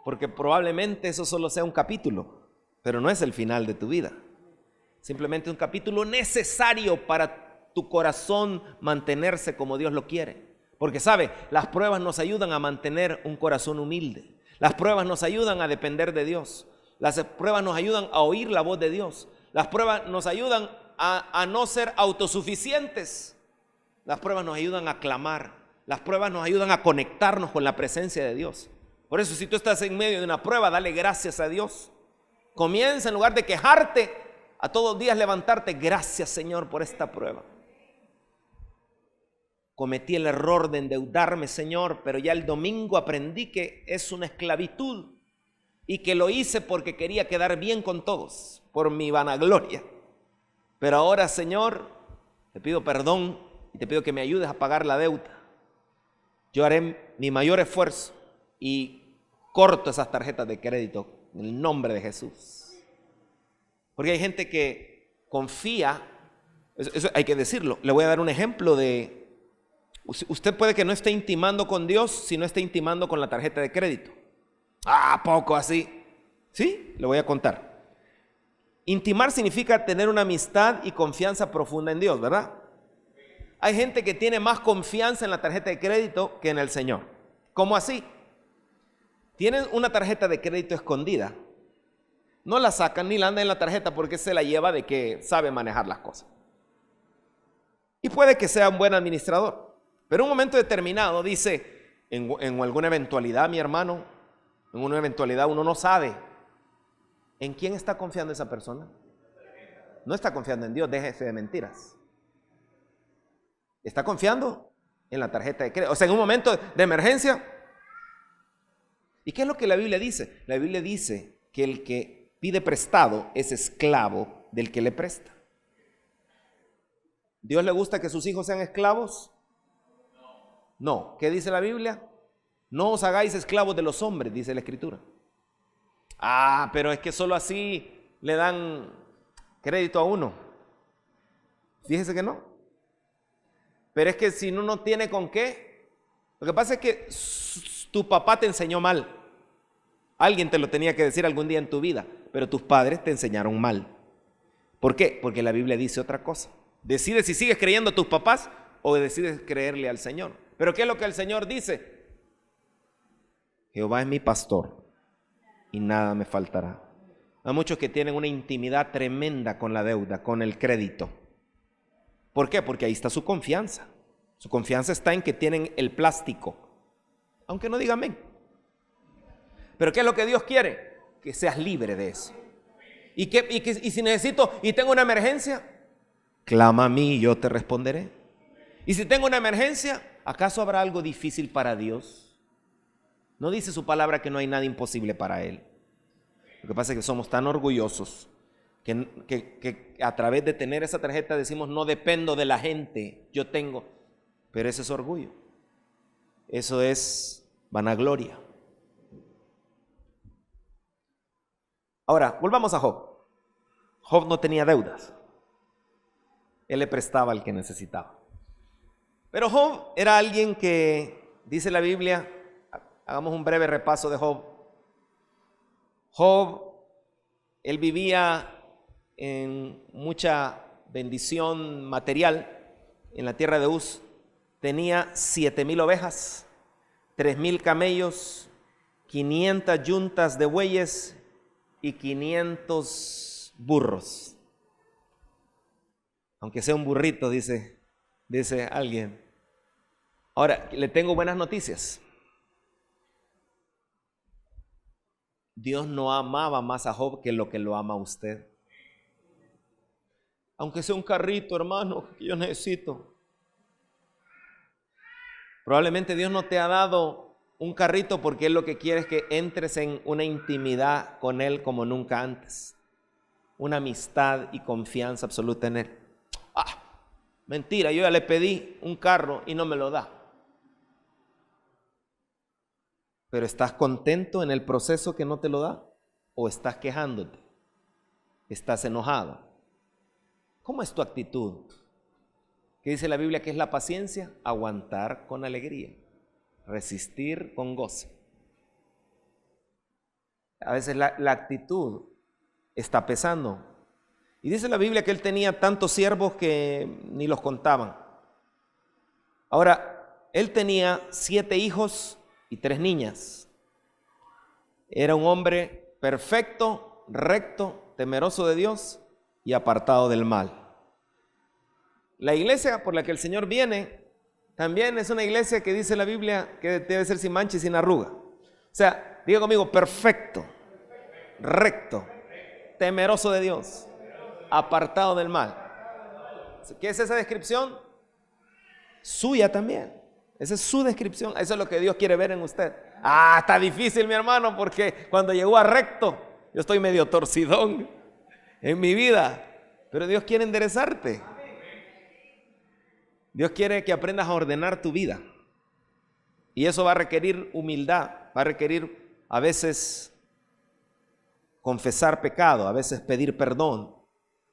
porque probablemente eso solo sea un capítulo, pero no es el final de tu vida. Simplemente un capítulo necesario para tu corazón mantenerse como Dios lo quiere. Porque sabe, las pruebas nos ayudan a mantener un corazón humilde. Las pruebas nos ayudan a depender de Dios. Las pruebas nos ayudan a oír la voz de Dios. Las pruebas nos ayudan a no ser autosuficientes. Las pruebas nos ayudan a clamar. Las pruebas nos ayudan a conectarnos con la presencia de Dios. Por eso, si tú estás en medio de una prueba, dale gracias a Dios. Comienza, en lugar de quejarte, a todos los días levantarte: gracias, Señor, por esta prueba. Cometí el error de endeudarme, Señor, pero ya el domingo aprendí que es una esclavitud y que lo hice porque quería quedar bien con todos, por mi vanagloria. Pero ahora, Señor, te pido perdón y te pido que me ayudes a pagar la deuda. Yo haré mi mayor esfuerzo y corto esas tarjetas de crédito en el nombre de Jesús. Porque hay gente que confía, eso hay que decirlo. Le voy a dar un ejemplo de... Usted puede que no esté intimando con Dios si no está intimando con la tarjeta de crédito. Poco así. Sí, le voy a contar. Intimar significa tener una amistad y confianza profunda en Dios, ¿verdad? Hay gente que tiene más confianza en la tarjeta de crédito que en el Señor. ¿Cómo así? Tienen una tarjeta de crédito escondida. No la sacan ni la andan en la tarjeta porque se la lleva de que sabe manejar las cosas. Y puede que sea un buen administrador. Pero en un momento determinado dice, en alguna eventualidad, mi hermano, en una eventualidad uno no sabe en quién está confiando esa persona. No está confiando en Dios, déjese de mentiras. Está confiando en la tarjeta de crédito. O sea, en un momento de emergencia. ¿Y qué es lo que la Biblia dice? La Biblia dice que el que pide prestado es esclavo del que le presta. ¿Dios le gusta que sus hijos sean esclavos? No. ¿Qué dice la Biblia? No os hagáis esclavos de los hombres, dice la Escritura. Pero es que solo así le dan crédito a uno. Fíjese que no. Pero es que si uno no tiene con qué, lo que pasa es que tu papá te enseñó mal. Alguien te lo tenía que decir algún día en tu vida, pero tus padres te enseñaron mal. ¿Por qué? Porque la Biblia dice otra cosa. Decides si sigues creyendo a tus papás o decides creerle al Señor. Pero ¿qué es lo que el Señor dice? Jehová es mi pastor y nada me faltará. Hay muchos que tienen una intimidad tremenda con la deuda, con el crédito. ¿Por qué? Porque ahí está su confianza. Su confianza está en que tienen el plástico. Aunque no digan amén. Pero ¿qué es lo que Dios quiere? Que seas libre de eso. Y si necesito y tengo una emergencia, Clama a mí y yo te responderé. Y si tengo una emergencia, ¿acaso habrá algo difícil para Dios? No dice su palabra que no hay nada imposible para Él. Lo que pasa es que somos tan orgullosos que a través de tener esa tarjeta decimos no dependo de la gente, yo tengo. Pero ese es orgullo. Eso es vanagloria. Ahora, volvamos a Job. Job no tenía deudas. Él le prestaba al que necesitaba. Pero Job era alguien que, dice la Biblia, hagamos un breve repaso de Job. Job, él vivía en mucha bendición material en la tierra de Uz. Tenía 7,000 ovejas, 3,000 camellos, 500 yuntas de bueyes y 500 burros. Aunque sea un burrito, dice alguien. Ahora, le tengo buenas noticias. Dios no amaba más a Job que lo que lo ama a usted. Aunque sea un carrito, hermano, que yo necesito. Probablemente Dios no te ha dado un carrito porque Él lo que quiere es que entres en una intimidad con Él como nunca antes. Una amistad y confianza absoluta en Él. Mentira, yo ya le pedí un carro y no me lo da. ¿Pero estás contento en el proceso que no te lo da? ¿O estás quejándote? ¿Estás enojado? ¿Cómo es tu actitud? ¿Qué dice la Biblia que es la paciencia? Aguantar con alegría, resistir con gozo. A veces la actitud está pesando. Y dice la Biblia que él tenía tantos siervos que ni los contaban. Ahora, él tenía 7 hijos y 3 niñas. Era un hombre perfecto, recto, temeroso de Dios y apartado del mal. La iglesia por la que el Señor viene también es una iglesia que dice la Biblia que debe ser sin mancha y sin arruga. O sea, diga conmigo, perfecto, recto, temeroso de Dios, apartado del mal. ¿Qué es esa descripción? Suya también. Esa es su descripción. Eso es lo que Dios quiere ver en usted. Está difícil, mi hermano, porque cuando llegó a recto, yo estoy medio torcidón en mi vida. Pero Dios quiere enderezarte. Dios quiere que aprendas a ordenar tu vida. Y eso va a requerir humildad, va a requerir a veces confesar pecado, a veces pedir perdón.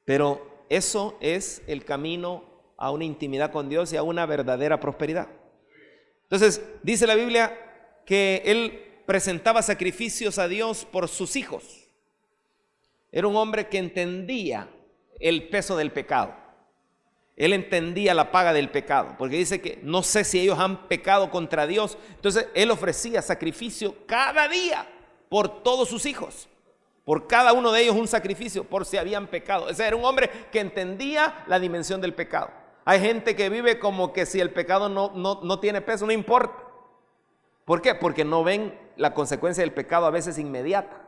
Pero eso es el camino a una intimidad con Dios y a una verdadera prosperidad. Entonces, dice la Biblia que él presentaba sacrificios a Dios por sus hijos. Era un hombre que entendía el peso del pecado. Él entendía la paga del pecado, porque dice que no sé si ellos han pecado contra Dios. Entonces, él ofrecía sacrificio cada día por todos sus hijos. Por cada uno de ellos un sacrificio por si habían pecado. Ese era un hombre que entendía la dimensión del pecado. Hay gente que vive como que si el pecado no tiene peso, no importa. ¿Por qué? Porque no ven la consecuencia del pecado a veces inmediata,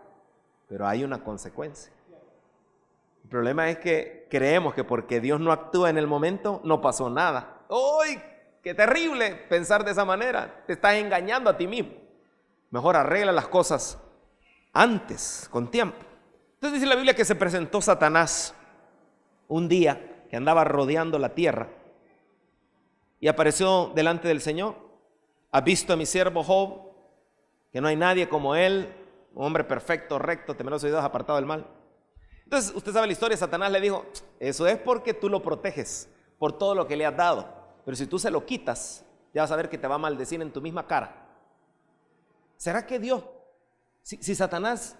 pero hay una consecuencia. El problema es que creemos que porque Dios no actúa en el momento, no pasó nada. ¡Uy! ¡Qué terrible pensar de esa manera! Te estás engañando a ti mismo. Mejor arregla las cosas antes, con tiempo. Entonces dice la Biblia que se presentó Satanás un día que andaba rodeando la tierra y apareció delante del Señor. ¿Has visto a mi siervo Job? Que no hay nadie como él, un hombre perfecto, recto, temeroso de Dios, apartado del mal. Entonces usted sabe la historia. Satanás le dijo: eso es porque tú lo proteges por todo lo que le has dado, pero si tú se lo quitas, ya vas a ver que te va a maldecir en tu misma cara. ¿Será que Dios, si Satanás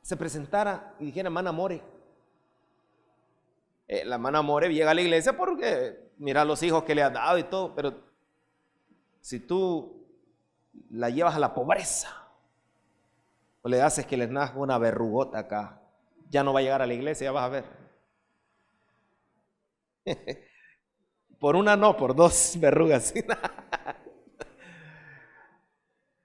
se presentara y dijera: hermana More, la hermana More llega a la iglesia porque mira los hijos que le has dado y todo, pero si tú la llevas a la pobreza o le haces que le nazca una verrugota acá, ya no va a llegar a la iglesia, ya vas a ver. Por una no, por 2 verrugas.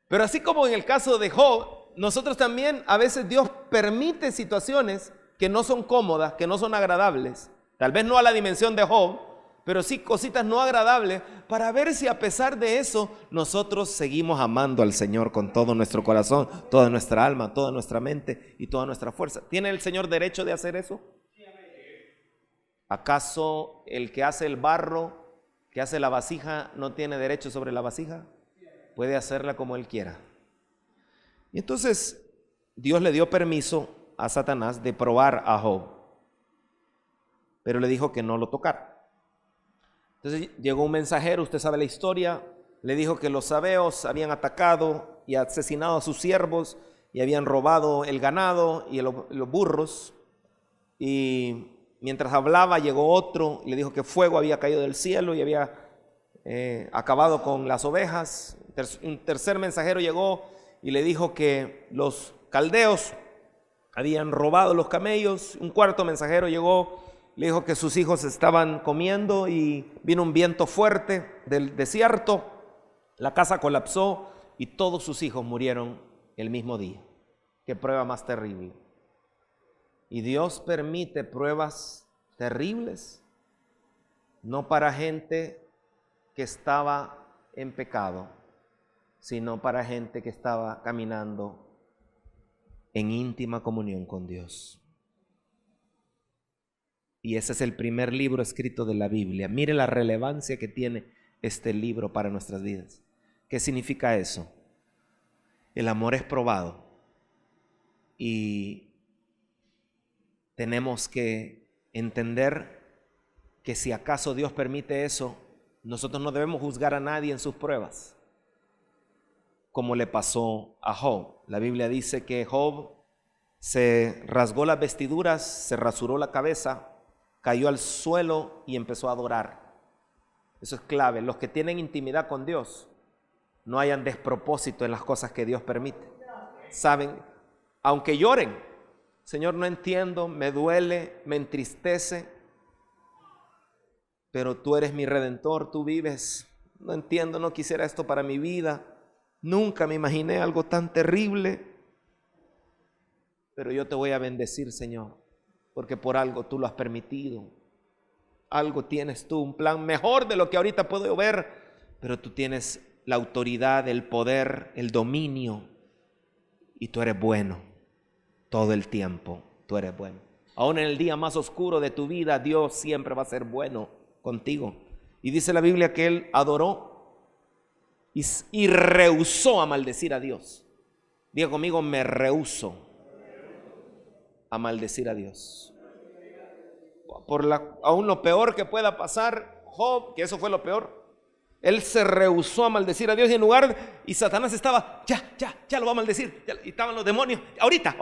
Pero así como en el caso de Job, nosotros también a veces Dios permite situaciones que no son cómodas, que no son agradables, Tal vez no a la dimensión de Job, pero sí cositas no agradables, para ver si a pesar de eso nosotros seguimos amando al Señor con todo nuestro corazón, toda nuestra alma, toda nuestra mente y toda nuestra fuerza. ¿Tiene el Señor derecho de hacer eso? ¿Acaso el que hace el barro, que hace la vasija, no tiene derecho sobre la vasija? Puede hacerla como él quiera. Y entonces Dios le dio permiso a Satanás de probar a Job, pero le dijo que no lo tocara. Entonces llegó un mensajero, usted sabe la historia, le dijo que los sabeos habían atacado y asesinado a sus siervos y habían robado el ganado y los burros. Y mientras hablaba llegó otro y le dijo que fuego había caído del cielo y había acabado con las ovejas. Un tercer mensajero llegó y le dijo que los caldeos habían robado los camellos. Un cuarto mensajero llegó, le dijo que sus hijos estaban comiendo y vino un viento fuerte del desierto, la casa colapsó y todos sus hijos murieron el mismo día. Qué prueba más terrible. Y Dios permite pruebas terribles, no para gente que estaba en pecado, sino para gente que estaba caminando en íntima comunión con Dios. Y ese es el primer libro escrito de la Biblia. Mire la relevancia que tiene este libro para nuestras vidas. ¿Qué significa eso? El amor es probado y tenemos que entender que si acaso Dios permite eso, nosotros no debemos juzgar a nadie en sus pruebas, como le pasó a Job. La Biblia dice que Job se rasgó las vestiduras, se rasuró la cabeza, cayó al suelo y empezó a adorar. Eso es clave. Los que tienen intimidad con Dios no hayan despropósito en las cosas que Dios permite. Saben, aunque lloren, Señor, no entiendo, me duele, me entristece, pero tú eres mi redentor, tú vives. No entiendo, no quisiera esto para mi vida. Nunca me imaginé algo tan terrible, pero yo te voy a bendecir, Señor, porque por algo tú lo has permitido. Algo tienes tú, un plan mejor de lo que ahorita puedo ver, pero tú tienes la autoridad, el poder, el dominio, y tú eres bueno todo el tiempo. Tú eres bueno. Aún en el día más oscuro de tu vida, Dios siempre va a ser bueno contigo. Y dice la Biblia que él adoró y rehusó a maldecir a Dios. Diga conmigo, me rehúso a maldecir a Dios. Aún lo peor que pueda pasar, Job, que eso fue lo peor, él se rehusó a maldecir a Dios y Satanás estaba, ya lo va a maldecir, y estaban los demonios, ahorita,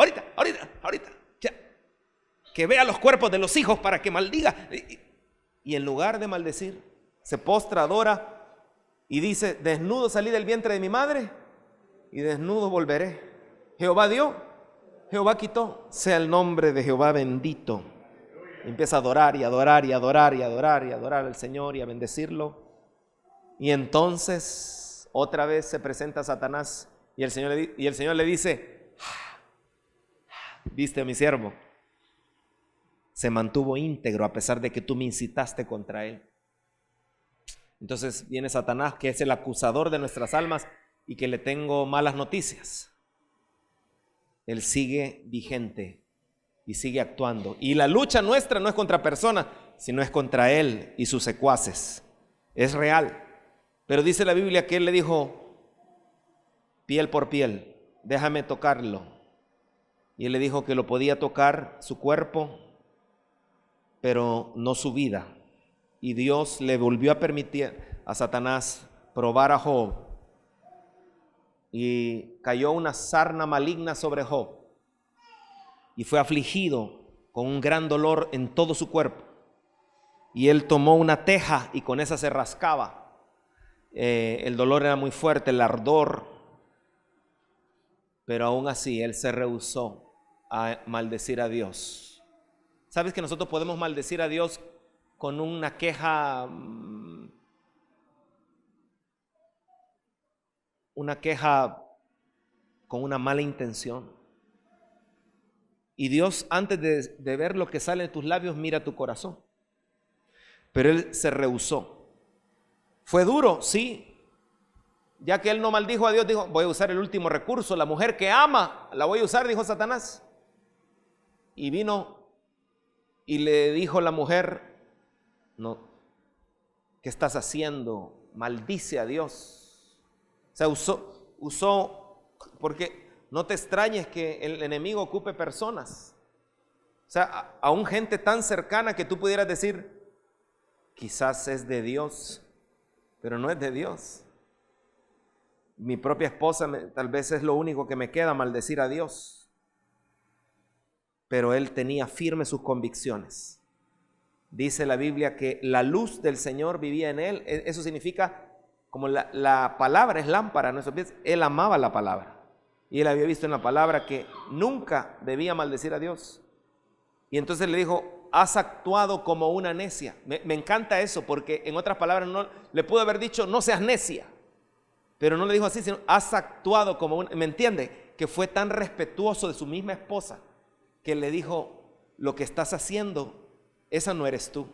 ya, que vea los cuerpos de los hijos para que maldiga. Y en lugar de maldecir, se postra, adora y dice, desnudo salí del vientre de mi madre y desnudo volveré. Jehová dio, Jehová quitó, sea el nombre de Jehová bendito. Empieza a adorar y adorar y adorar y adorar y adorar al Señor y a bendecirlo. Y entonces otra vez se presenta Satanás y el Señor le dice, viste a mi siervo, se mantuvo íntegro a pesar de que tú me incitaste contra él. Entonces viene Satanás, que es el acusador de nuestras almas y que le tengo malas noticias. Él sigue vigente y sigue actuando. Y la lucha nuestra no es contra personas, sino es contra él y sus secuaces. Es real. Pero dice la Biblia que él le dijo, piel por piel, déjame tocarlo. Y él le dijo que lo podía tocar su cuerpo, pero no su vida. Y Dios le volvió a permitir a Satanás probar a Job. Y cayó una sarna maligna sobre Job. Y fue afligido con un gran dolor en todo su cuerpo. Y él tomó una teja y con esa se rascaba. El dolor era muy fuerte, el ardor. Pero aún así él se rehusó a maldecir a Dios. ¿Sabes que nosotros podemos maldecir a Dios con una queja? Una queja con una mala intención. Y Dios, antes de ver lo que sale de tus labios, mira tu corazón. pero él se rehusó. ¿Fue duro? Sí. Ya que él no maldijo a Dios, dijo, voy a usar el último recurso, la mujer que ama, la voy a usar, dijo Satanás. Y vino y le dijo la mujer, no, ¿qué estás haciendo? Maldice a Dios. O sea, usó, porque no te extrañes que el enemigo ocupe personas. O sea, aún gente tan cercana que tú pudieras decir, quizás es de Dios, pero no es de Dios. Mi propia esposa tal vez es lo único que me queda, maldecir a Dios. Pero él tenía firmes sus convicciones. Dice la Biblia que la luz del Señor vivía en él. Eso significa, como la palabra es lámpara a nuestros pies, él amaba la palabra. Y él había visto en la palabra que nunca debía maldecir a Dios. Y entonces le dijo, has actuado como una necia. Me encanta eso, porque en otras palabras no, le pudo haber dicho, no seas necia. Pero no le dijo así, sino has actuado como una... ¿Me entiende? Que fue tan respetuoso de su misma esposa que le dijo, lo que estás haciendo, esa no eres tú.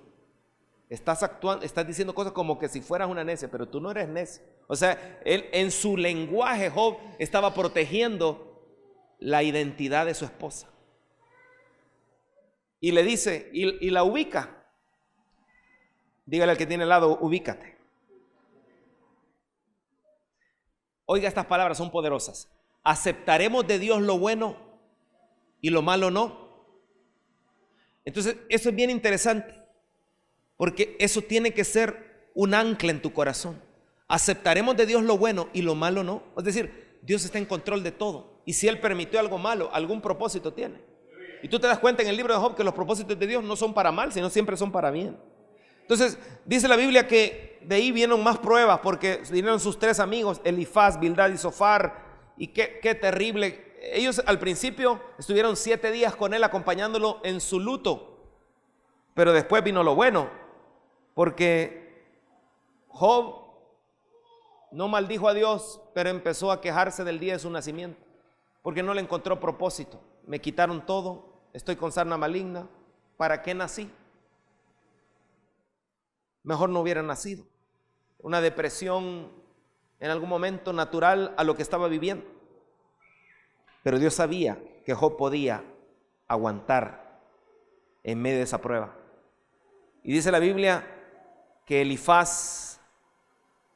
Estás actuando, estás diciendo cosas como que si fueras una necia, pero tú no eres necia. O sea, él en su lenguaje, Job estaba protegiendo la identidad de su esposa. Y le dice, y la ubica. Dígale al que tiene al lado, ubícate. Oiga, estas palabras son poderosas. ¿Aceptaremos de Dios lo bueno y lo malo no? Entonces, eso es bien interesante, porque eso tiene que ser un ancla en tu corazón. ¿Aceptaremos de Dios lo bueno y lo malo no? Es decir, Dios está en control de todo. Y si Él permitió algo malo, algún propósito tiene. Y tú te das cuenta en el libro de Job que los propósitos de Dios no son para mal, sino siempre son para bien. Entonces, dice la Biblia que de ahí vienen más pruebas, porque vinieron sus 3 amigos, Elifaz, Bildad y Zofar, y qué terrible. Ellos al principio estuvieron 7 días con él acompañándolo en su luto, pero después vino lo bueno, porque Job no maldijo a Dios, pero empezó a quejarse del día de su nacimiento, porque no le encontró propósito. Me quitaron todo, estoy con sarna maligna, ¿para qué nací? Mejor no hubiera nacido. Una depresión en algún momento natural a lo que estaba viviendo. Pero Dios sabía que Job podía aguantar en medio de esa prueba. Y dice la Biblia que Elifaz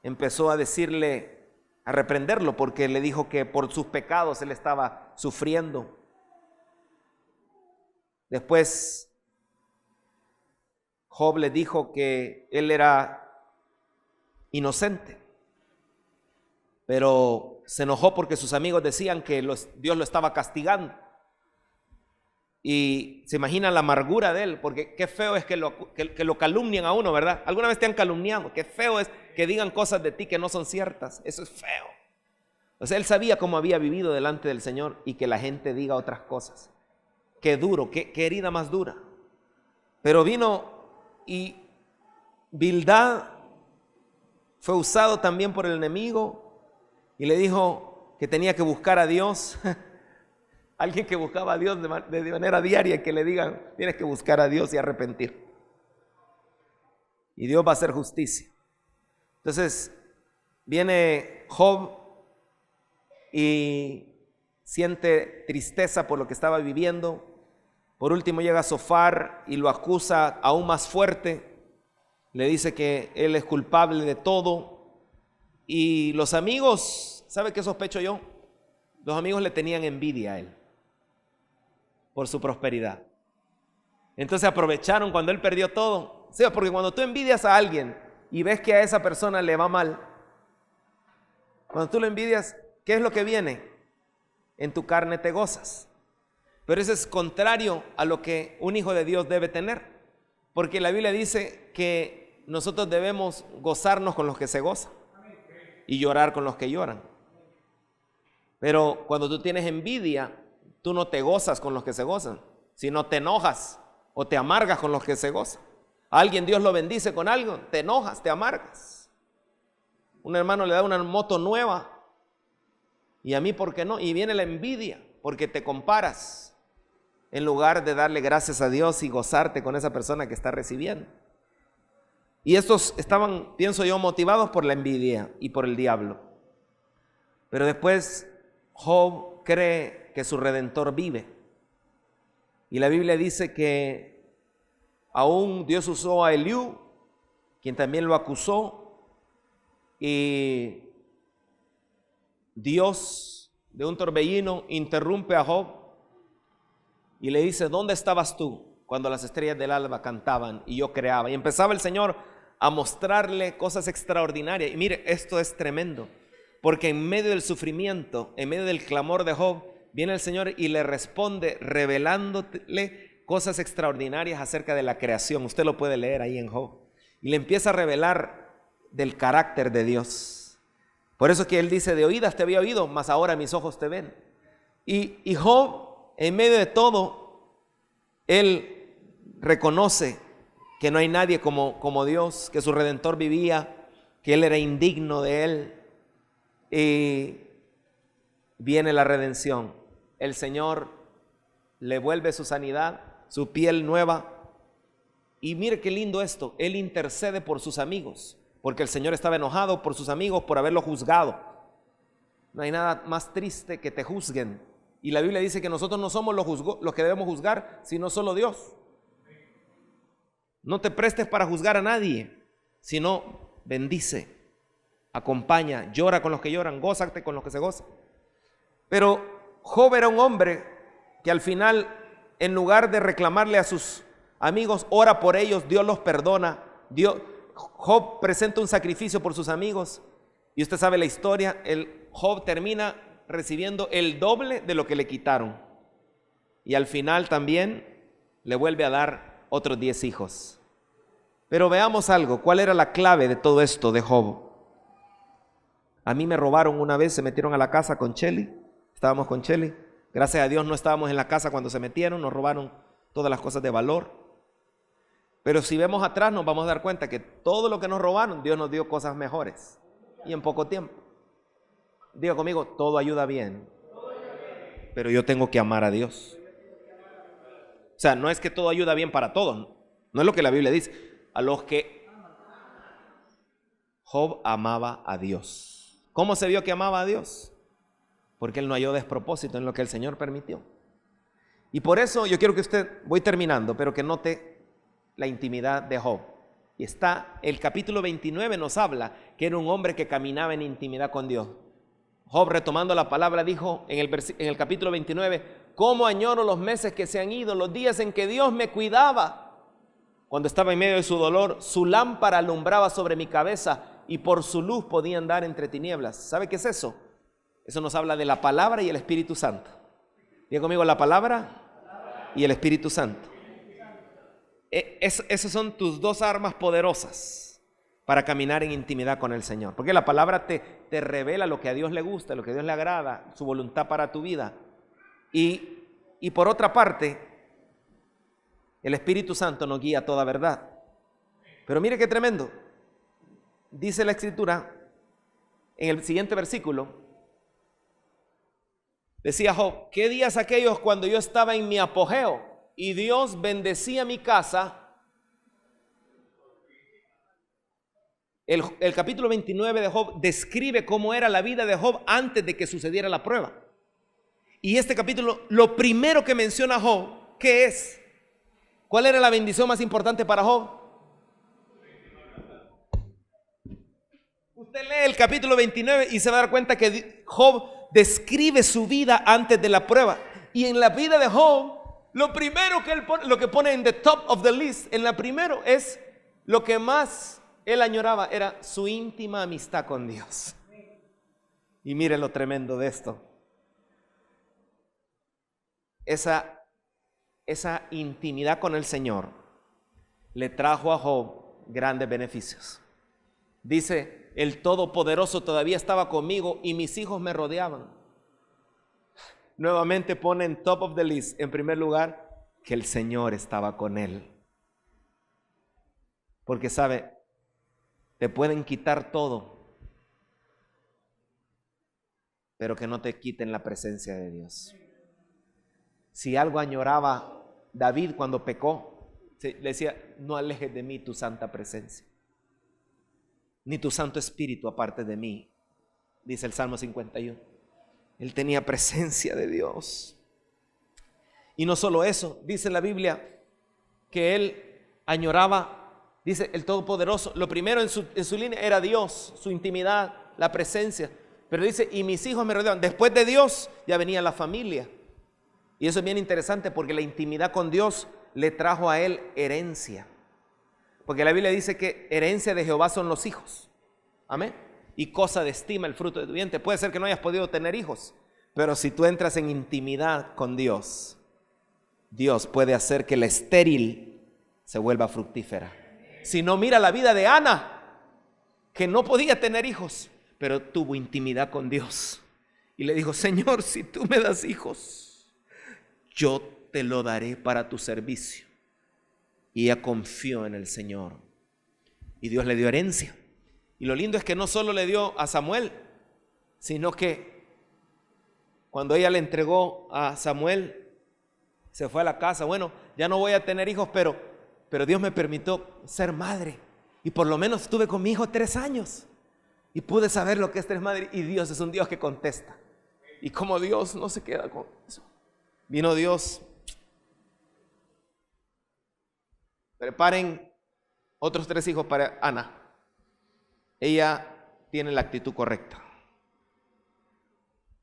empezó a decirle, a reprenderlo, porque le dijo que por sus pecados él estaba sufriendo. Después Job le dijo que él era inocente, pero se enojó porque sus amigos decían que Dios lo estaba castigando. Y se imagina la amargura de él, porque qué feo es que lo calumnien a uno, ¿verdad? ¿Alguna vez te han calumniado? Qué feo es que digan cosas de ti que no son ciertas. Eso es feo. O sea, él sabía cómo había vivido delante del Señor y que la gente diga otras cosas. Qué duro, qué herida más dura. Pero vino y Bildad fue usado también por el enemigo y le dijo que tenía que buscar a Dios. Alguien que buscaba a Dios de manera diaria, que le digan, tienes que buscar a Dios y arrepentir. Y Dios va a hacer justicia. Entonces, viene Job y siente tristeza por lo que estaba viviendo. Por último llega Zofar y lo acusa aún más fuerte. Le dice que él es culpable de todo. Y los amigos, ¿sabe qué sospecho yo? Los amigos le tenían envidia a él por su prosperidad. Entonces aprovecharon cuando él perdió todo. O sea, porque cuando tú envidias a alguien y ves que a esa persona le va mal, cuando tú lo envidias, ¿qué es lo que viene? En tu carne te gozas. Pero eso es contrario a lo que un hijo de Dios debe tener. Porque la Biblia dice que nosotros debemos gozarnos con los que se gozan y llorar con los que lloran. Pero cuando tú tienes envidia, tú no te gozas con los que se gozan, sino te enojas o te amargas con los que se gozan. A alguien Dios lo bendice con algo, te enojas, te amargas. Un hermano le da una moto nueva y a mí, ¿por qué no? Y viene la envidia porque te comparas en lugar de darle gracias a Dios y gozarte con esa persona que está recibiendo. Y estos estaban, pienso yo, motivados por la envidia y por el diablo. Pero después Job cree que su Redentor vive. Y la Biblia dice que aún Dios usó a Eliú, quien también lo acusó, y Dios de un torbellino interrumpe a Job y le dice: ¿dónde estabas tú cuando las estrellas del alba cantaban y yo creaba? Y empezaba el Señor a mostrarle cosas extraordinarias. Y mire, esto es tremendo, porque en medio del sufrimiento, en medio del clamor de Job, viene el Señor y le responde revelándole cosas extraordinarias acerca de la creación. Usted lo puede leer ahí en Job. Y le empieza a revelar del carácter de Dios. Por eso es que él dice: de oídas te había oído, mas ahora mis ojos te ven. Y Job, en medio de todo, él reconoce que no hay nadie como Dios, que su Redentor vivía, que él era indigno de él. Y viene la redención. El Señor le vuelve su sanidad, su piel nueva. Y mire qué lindo esto, él intercede por sus amigos, porque el Señor estaba enojado por sus amigos por haberlo juzgado. No hay nada más triste que te juzguen. Y la Biblia dice que nosotros no somos los que debemos juzgar, sino solo Dios. No te prestes para juzgar a nadie, sino bendice, acompaña, llora con los que lloran, gózate con los que se gozan. Pero Job era un hombre que al final, en lugar de reclamarle a sus amigos, ora por ellos, Dios los perdona. Job presenta un sacrificio por sus amigos, y usted sabe la historia. Job termina recibiendo el doble de lo que le quitaron, y al final también le vuelve a dar otros 10 hijos. Pero veamos algo, ¿cuál era la clave de todo esto de Job? A mí me robaron una vez, se metieron a la casa con Chely, estábamos con Chely, gracias a Dios no estábamos en la casa cuando se metieron, nos robaron todas las cosas de valor. Pero si vemos atrás nos vamos a dar cuenta que todo lo que nos robaron, Dios nos dio cosas mejores, y en poco tiempo. Diga conmigo: todo ayuda bien, pero yo tengo que amar a Dios. O sea, no es que todo ayuda bien para todos, no es lo que la Biblia dice. A los que Job amaba a Dios. ¿Cómo se vio que amaba a Dios? Porque él no halló despropósito en lo que el Señor permitió. Y por eso yo quiero que usted, voy terminando, pero que note la intimidad de Job. Y está, el capítulo 29 nos habla que era un hombre que caminaba en intimidad con Dios. Job, retomando la palabra, dijo en el capítulo 29: ¿cómo añoro los meses que se han ido, los días en que Dios me cuidaba? Cuando estaba en medio de su dolor, su lámpara alumbraba sobre mi cabeza, y por su luz podía andar entre tinieblas. ¿Sabe qué es eso? Eso nos habla de la palabra y el Espíritu Santo. Diga conmigo: la palabra y el Espíritu Santo. Esas son tus dos armas poderosas para caminar en intimidad con el Señor. Porque la palabra te revela lo que a Dios le gusta, lo que a Dios le agrada, su voluntad para tu vida. Y por otra parte, el Espíritu Santo nos guía a toda verdad. Pero mire qué tremendo. Dice la Escritura en el siguiente versículo. Decía Job: ¿qué días aquellos cuando yo estaba en mi apogeo y Dios bendecía mi casa? El capítulo 29 de Job describe cómo era la vida de Job antes de que sucediera la prueba. Y este capítulo, lo primero que menciona Job, ¿qué es? ¿Cuál era la bendición más importante para Job? Usted lee el capítulo 29 y se va a dar cuenta que Job describe su vida antes de la prueba. Y en la vida de Job, lo primero que él pone, lo que pone en the top of the list, en la primero, es lo que más él añoraba, era su íntima amistad con Dios. Y mire lo tremendo de esto. Esa intimidad con el Señor le trajo a Job grandes beneficios. Dice: el Todopoderoso todavía estaba conmigo y mis hijos me rodeaban. Nuevamente pone en top of the list, en primer lugar, que el Señor estaba con él. Porque sabe, te pueden quitar todo, pero que no te quiten la presencia de Dios. Si algo añoraba David cuando pecó, le decía: no alejes de mí tu santa presencia. ni tu Santo Espíritu aparte de mí, dice el Salmo 51. Él tenía presencia de Dios. Y no solo eso, dice la Biblia que él añoraba, dice el Todopoderoso, lo primero en su línea era Dios, su intimidad, la presencia. Pero dice, y mis hijos me rodeaban. Después de Dios ya venía la familia. Y eso es bien interesante porque la intimidad con Dios le trajo a él herencia. Porque la Biblia dice que herencia de Jehová son los hijos. Amén. Y cosa de estima el fruto de tu vientre. Puede ser que no hayas podido tener hijos, pero si tú entras en intimidad con Dios, Dios puede hacer que la estéril se vuelva fructífera. Si no, mira la vida de Ana, que no podía tener hijos, pero tuvo intimidad con Dios. Y le dijo, Señor, si tú me das hijos, yo te lo daré para tu servicio. Y ella confió en el Señor. Y Dios le dio herencia. Y lo lindo es que no solo le dio a Samuel, sino que cuando ella le entregó a Samuel, se fue a la casa. Bueno, ya no voy a tener hijos, pero Dios me permitió ser madre. Y por lo menos estuve con mi hijo 3 años. Y pude saber lo que es ser madre. Y Dios es un Dios que contesta. Y como Dios no se queda con eso. Vino Dios. Preparen otros 3 hijos para Ana. Ella tiene la actitud correcta.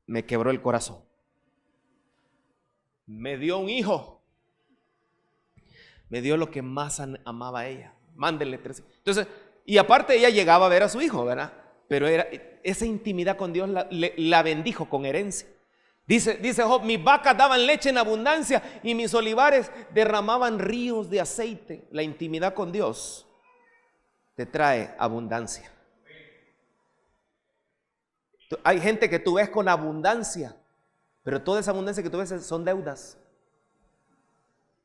Me quebró el corazón. Me dio un hijo. Me dio lo que más amaba a ella. Mándenle 3 hijos. Entonces, y aparte ella llegaba a ver a su hijo, ¿verdad? Pero esa intimidad con Dios la bendijo con herencia. Dice Job, mis vacas daban leche en abundancia y mis olivares derramaban ríos de aceite. La intimidad con Dios te trae abundancia. Hay gente que tú ves con abundancia, pero toda esa abundancia que tú ves son deudas.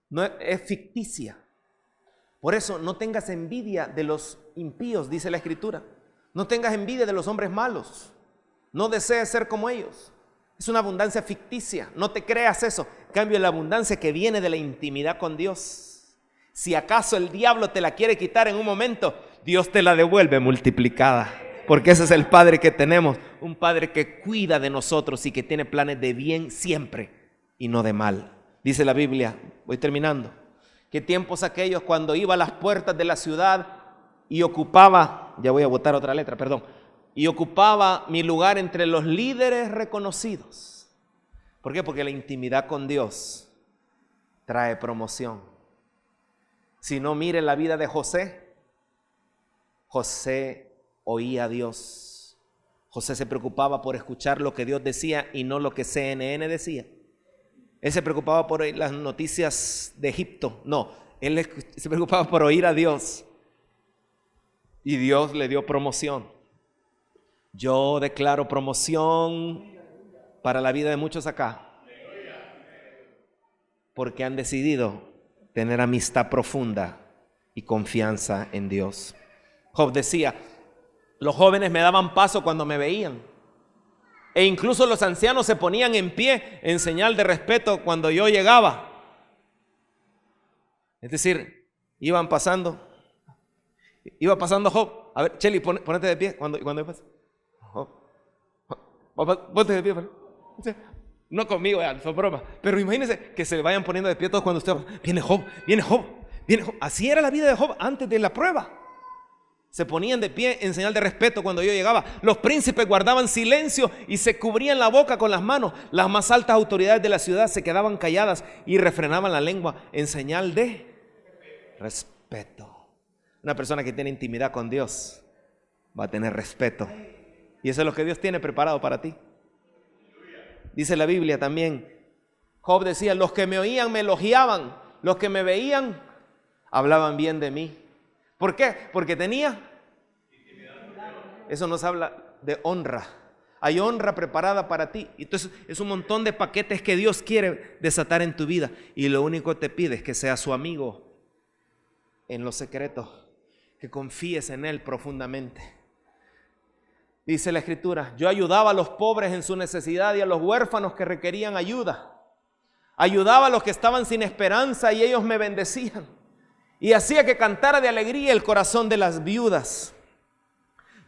No es ficticia. Por eso no tengas envidia de los impíos, dice la Escritura. No tengas envidia de los hombres malos. No desees ser como ellos. Es una abundancia ficticia. No te creas eso. En cambio, la abundancia que viene de la intimidad con Dios. Si acaso el diablo te la quiere quitar en un momento, Dios te la devuelve multiplicada. Porque ese es el Padre que tenemos. Un Padre que cuida de nosotros y que tiene planes de bien siempre y no de mal. Dice la Biblia, voy terminando, que tiempos aquellos cuando iba a las puertas de la ciudad y ocupaba, ya voy a botar otra letra, perdón, y ocupaba mi lugar entre los líderes reconocidos. ¿Por qué? Porque la intimidad con Dios trae promoción. Si no, mire la vida de José. José oía a Dios. José se preocupaba por escuchar lo que Dios decía y no lo que CNN decía. Él se preocupaba por las noticias de Egipto. No, él se preocupaba por oír a Dios. Y Dios le dio promoción. Yo declaro promoción para la vida de muchos acá. Porque han decidido tener amistad profunda y confianza en Dios. Job decía, los jóvenes me daban paso cuando me veían. E incluso los ancianos se ponían en pie en señal de respeto cuando yo llegaba. Es decir, iba pasando Job. A ver, Cheli, ponete de pie cuando yo pase. Job, ponte de pie. No conmigo, fue broma. Pero imagínense que se vayan poniendo de pie todos cuando usted viene Job. Así era la vida de Job antes de la prueba. Se ponían de pie en señal de respeto cuando yo llegaba. Los príncipes guardaban silencio y se cubrían la boca con las manos. Las más altas autoridades de la ciudad se quedaban calladas y refrenaban la lengua en señal de respeto. Una persona que tiene intimidad con Dios va a tener respeto. Y eso es lo que Dios tiene preparado para ti. Dice la Biblia también, Job decía, los que me oían me elogiaban, los que me veían hablaban bien de mí. ¿Por qué? Porque tenía. Eso nos habla de honra. Hay honra preparada para ti. Entonces es un montón de paquetes que Dios quiere desatar en tu vida. Y lo único que te pide es que seas su amigo en lo secreto, que confíes en Él profundamente. Dice la Escritura, yo ayudaba a los pobres en su necesidad y a los huérfanos que requerían ayuda. Ayudaba a los que estaban sin esperanza y ellos me bendecían. Y hacía que cantara de alegría el corazón de las viudas.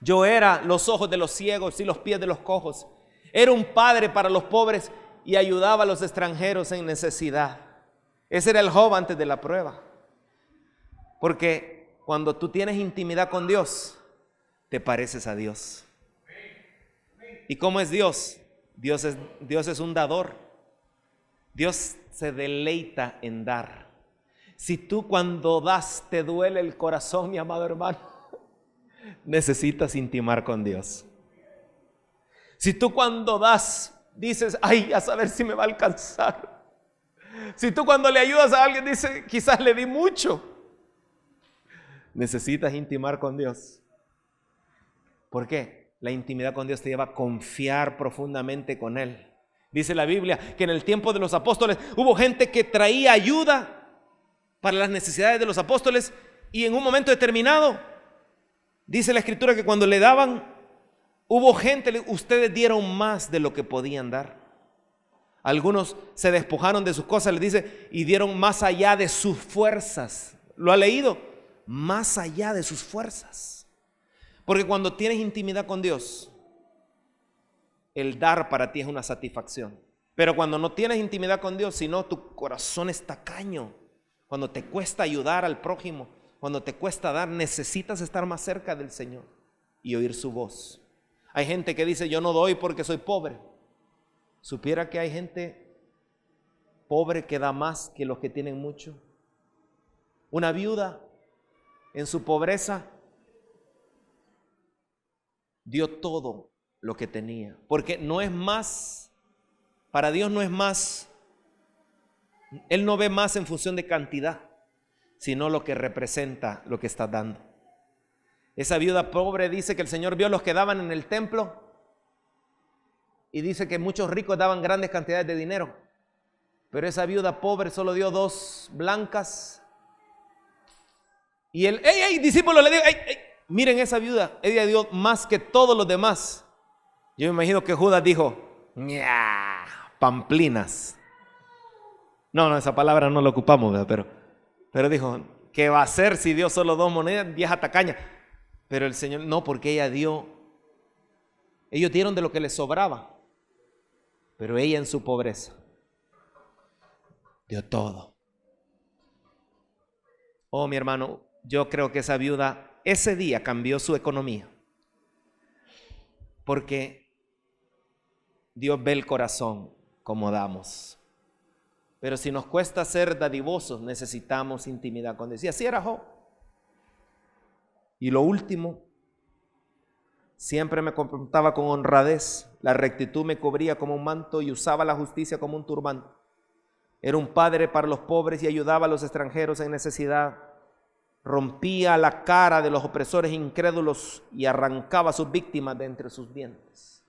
Yo era los ojos de los ciegos y los pies de los cojos. Era un padre para los pobres y ayudaba a los extranjeros en necesidad. Ese era el Job antes de la prueba. Porque cuando tú tienes intimidad con Dios, te pareces a Dios. ¿Y cómo es Dios? Dios es un dador. Dios se deleita en dar. Si tú cuando das te duele el corazón, mi amado hermano, necesitas intimar con Dios. Si tú cuando das dices, ay, a saber si me va a alcanzar. Si tú cuando le ayudas a alguien dices, quizás le di mucho. Necesitas intimar con Dios. ¿Por qué? La intimidad con Dios te lleva a confiar profundamente con Él. Dice la Biblia que en el tiempo de los apóstoles hubo gente que traía ayuda para las necesidades de los apóstoles y en un momento determinado, dice la Escritura que cuando le daban, hubo gente, ustedes dieron más de lo que podían dar. Algunos se despojaron de sus cosas, les dice, y dieron más allá de sus fuerzas. ¿Lo ha leído? Más allá de sus fuerzas. Porque cuando tienes intimidad con Dios, el dar para ti es una satisfacción. Pero cuando no tienes intimidad con Dios, sino tu corazón es tacaño, cuando te cuesta ayudar al prójimo, cuando te cuesta dar, necesitas estar más cerca del Señor y oír su voz. Hay gente que dice, yo no doy porque soy pobre. ¿Supiera que hay gente pobre que da más que los que tienen mucho? Una viuda en su pobreza dio todo lo que tenía, porque no es más, para Dios no es más, Él no ve más en función de cantidad, sino lo que representa lo que estás dando. Esa viuda pobre dice que el Señor vio los que daban en el templo y dice que muchos ricos daban grandes cantidades de dinero, pero esa viuda pobre solo dio 2 blancas y el discípulo le dijo, miren esa viuda, ella dio más que todos los demás. Yo me imagino que Judas dijo, pamplinas. No, esa palabra no la ocupamos, ¿verdad? Pero dijo, ¿qué va a hacer si dio solo 2 monedas? Vieja tacaña. Pero el Señor, no, porque ellos dieron de lo que les sobraba, pero ella en su pobreza dio todo. Oh, mi hermano, yo creo que esa viuda ese día cambió su economía, porque Dios ve el corazón como damos. Pero si nos cuesta ser dadivosos, necesitamos intimidad con Dios. Y así era Job. Y lo último, siempre me comportaba con honradez. La rectitud me cubría como un manto y usaba la justicia como un turbante. Era un padre para los pobres y ayudaba a los extranjeros en necesidad. Rompía la cara de los opresores incrédulos y arrancaba a sus víctimas de entre sus dientes.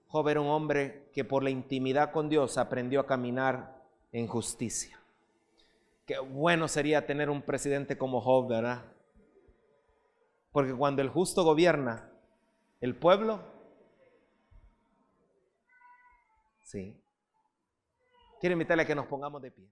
Job era un hombre que por la intimidad con Dios aprendió a caminar en justicia. Qué bueno sería tener un presidente como Job, ¿verdad? Porque cuando el justo gobierna, el pueblo, sí. Quiero invitarle a que nos pongamos de pie.